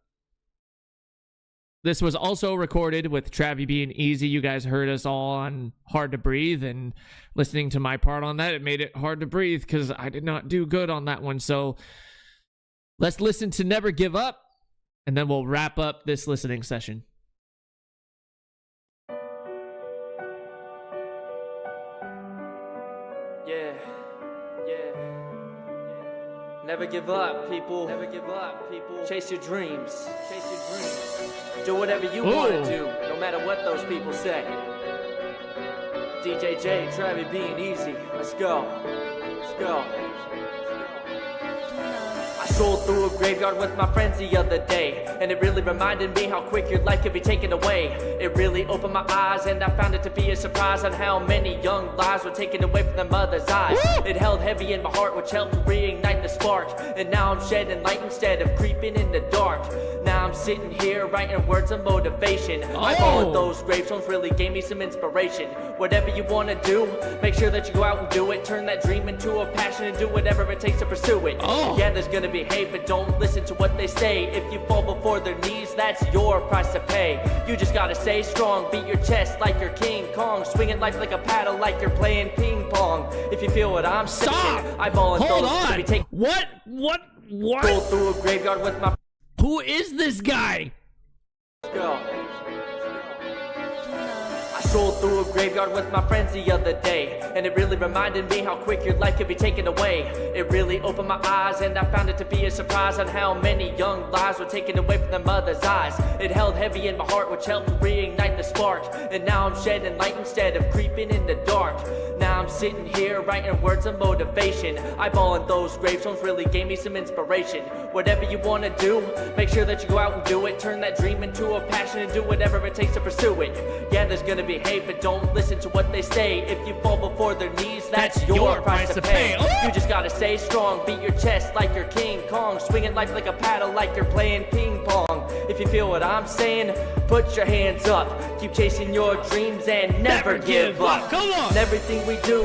This was also recorded with Travie B and Easy. You guys heard us all on Hard to Breathe, and listening to my part on that, it made it hard to breathe because I did not do good on that one. So let's listen to Never Give Up, and then we'll wrap up this listening session. Yeah. Never give up, people. Never give up, people. Chase your dreams. Chase your dreams. Do whatever you want to do, no matter what those people say. DJ J, Travis being easy. Let's go. Let's go. I strolled through a graveyard with my friends the other day, and it really reminded me how quick your life could be taken away. It really opened my eyes, and I found it to be a surprise on how many young lives were taken away from their mother's eyes. It held heavy in my heart, which helped to reignite the spark, and now I'm shedding light instead of creeping in the dark. Now I'm sitting here writing words of motivation. I followed those gravestones, really gave me some inspiration. Whatever you want to do, make sure that you go out and do it. Turn that dream into a passion and do whatever it takes to pursue it. Yeah, there's gonna be hate, but don't listen to what they say. If you fall before their knees, that's your price to pay. You just gotta stay strong, beat your chest like you're King Kong, swinging life like a paddle like you're playing ping pong. If you feel what I'm saying, eyeballing those to be taken. What? Go through a graveyard with my. Who is this guy? Let's go. I strolled through a graveyard with my friends the other day, and it really reminded me how quick your life could be taken away. It really opened my eyes, and I found it to be a surprise on how many young lives were taken away from their mother's eyes. It held heavy in my heart, which helped to reignite the spark, and now I'm shedding light instead of creeping in the dark. Now I'm sitting here writing words of motivation. Eyeballing those gravestones really gave me some inspiration. Whatever you want to do, make sure that you go out and do it. Turn that dream into a passion and do whatever it takes to pursue it. Yeah, there's gonna be hate, but don't listen to what they say. If you fall before their knees, that's your price to pay. You just gotta stay strong, beat your chest like you're King Kong, swinging life like a paddle like you're playing ping pong. If you feel what I'm saying, put your hands up. Keep chasing your dreams and never give up. Come on. And everything we do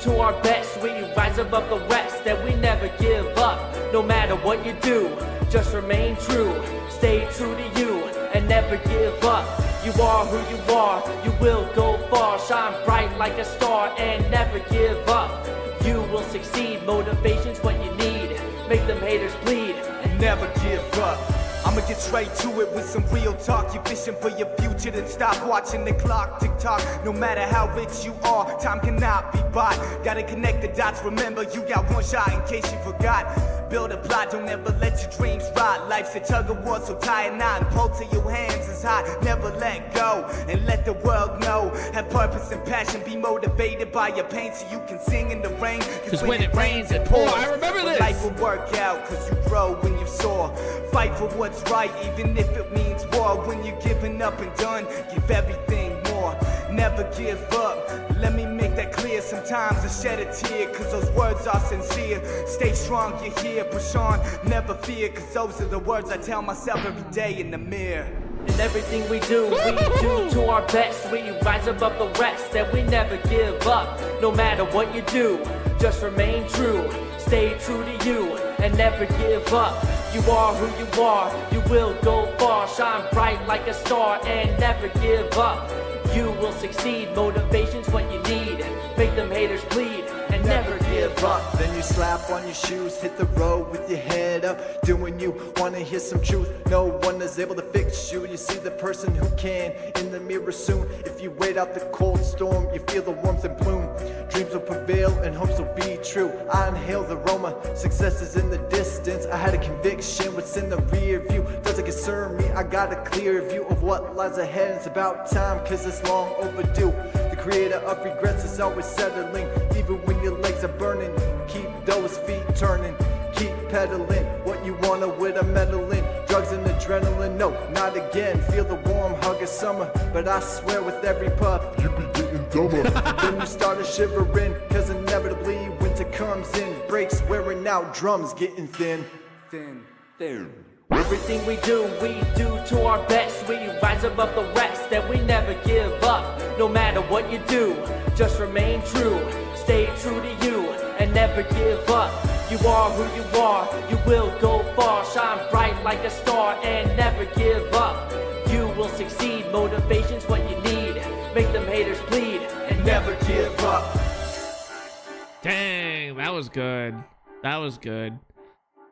to our best. We rise above the rest, and we never give up. No matter what you do, just remain true. Stay true to you and never give up. You are who you are, you will go far. Shine bright like a star and never give up. You will succeed, motivation's what you need. Make them haters bleed and never give up. I'ma get straight to it with some real talk. You fishing for your future, then stop watching the clock tick tock. No matter how rich you are, time cannot be bought. Gotta connect the dots, remember you got one shot in case you forgot. Build a plot, don't ever let your dreams rot. Life's a tug of war, so tie a knot and pull till your hands is hot. Never let go, and let the world know. Have purpose and passion, be motivated by your pain so you can sing in the rain. Cause when it rains, it pours. I remember this. Life will work out, cause you grow when you soar. Fight for what's right, even if it means war. When you're giving up and done, give everything more. Never give up, let me make that clear. Sometimes I shed a tear, cause those words are sincere. Stay strong, you're here, push on, never fear. Cause those are the words I tell myself every day in the mirror. And everything we do to our best. We rise above the rest, and we never give up. No matter what you do, just remain true. Stay true to you and never give up. You are who you are, you will go far. Shine bright like a star and never give up. You will succeed, motivation's what you need. Make them haters bleed and never give up. Then you slap on your shoes, hit the road with your head up, doing you, wanna hear some truth. No one is able to fix you. You see the person who can in the mirror soon. If you wait out the cold storm, you feel the warmth and bloom. Dreams will prevail and hopes will be true. I inhale the aroma, success is in the distance. I had a conviction, what's in the rear view doesn't concern me. I got a clear view of what lies ahead. It's about time, cause it's long overdue. The creator of regrets is always settling. Even when your legs are burning, keep those feet turning. Keep pedaling what you wanna with a medal in. Drugs and adrenaline, no, not again. Feel the warm hug of summer, but I swear with every puff you be getting dumber. Then you start shivering, cause inevitably winter comes in. Brakes wearing out, drums getting thin. Everything we do to our best. We rise above the rest, and we never give up. No matter what you do, just remain true. Stay true to you and never give up. You are who you are, you will go far. Shine bright like a star and never give up. You will succeed, motivation's what you need. Make them haters bleed and never give up. Dang, that was good. That was good.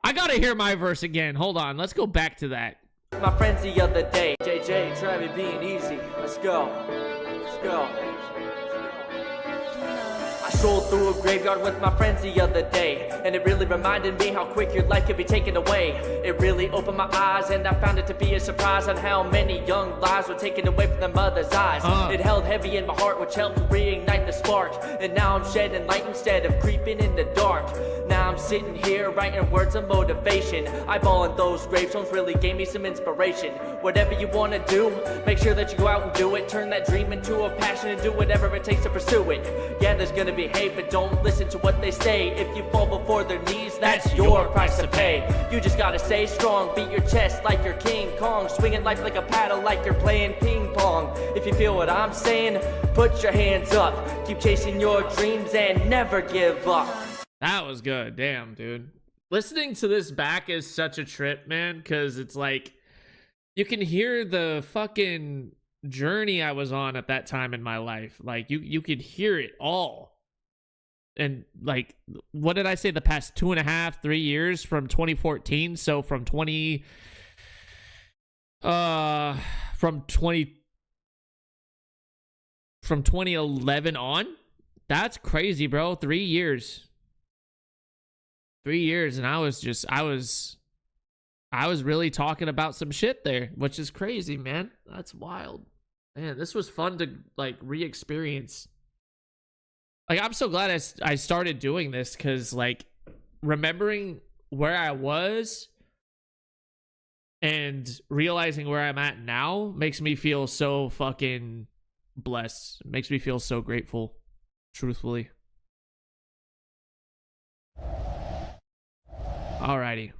I gotta hear my verse again. Hold on, let's go back to that. My friends the other day, JJ, Travis being easy. Let's go. Let's go. I Strolled through a graveyard with my friends the other day, and it really reminded me how quick your life could be taken away. It really opened my eyes, and I found it to be a surprise on how many young lives were taken away from their mother's eyes. It held heavy in my heart, which helped to reignite the spark, and now I'm shedding light instead of creeping in the dark. Now I'm sitting here writing words of motivation. Eyeballing those gravestones really gave me some inspiration. Whatever you want to do, make sure that you go out and do it. Turn that dream into a passion and do whatever it takes to pursue it. Yeah, there's gonna be hate, but don't listen to what they say. If you fall before their knees, that's your price to pay. You just gotta stay strong, beat your chest like you're King Kong, swinging life like a paddle like you're playing ping pong. If you feel what I'm saying, put your hands up. Keep chasing your dreams and never give up. That was good. Damn, dude. Listening to this back is such a trip, man, because it's like you can hear the fucking journey I was on at that time in my life. Like you could hear it all. And like, what did I say? The past 2.5, 3 years from 2014. So from 2011 on. That's crazy, bro. 3 years. 3 years, and I was really talking about some shit there, which is crazy, man. That's wild. Man, this was fun to like re-experience. Like, I'm so glad I started doing this, because like remembering where I was and realizing where I'm at now makes me feel so fucking blessed. It makes me feel so grateful, truthfully. Alrighty.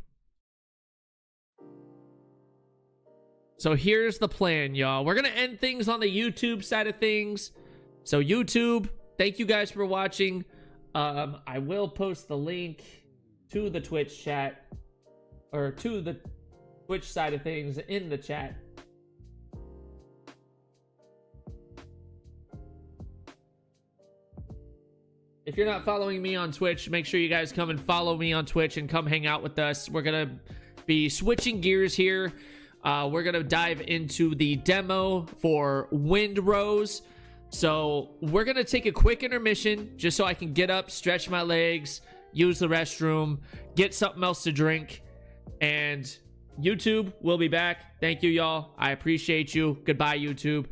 So here's the plan, y'all. We're gonna end things on the YouTube side of things. So YouTube, thank you guys for watching. I will post the link to the Twitch chat, or to the Twitch side of things in the chat. If you're not following me on Twitch, make sure you guys come and follow me on Twitch and come hang out with us. We're going to be switching gears here. We're going to dive into the demo for Windrose. So we're going to take a quick intermission just so I can get up, stretch my legs, use the restroom, get something else to drink. And YouTube will be back. Thank you, y'all. I appreciate you. Goodbye, YouTube.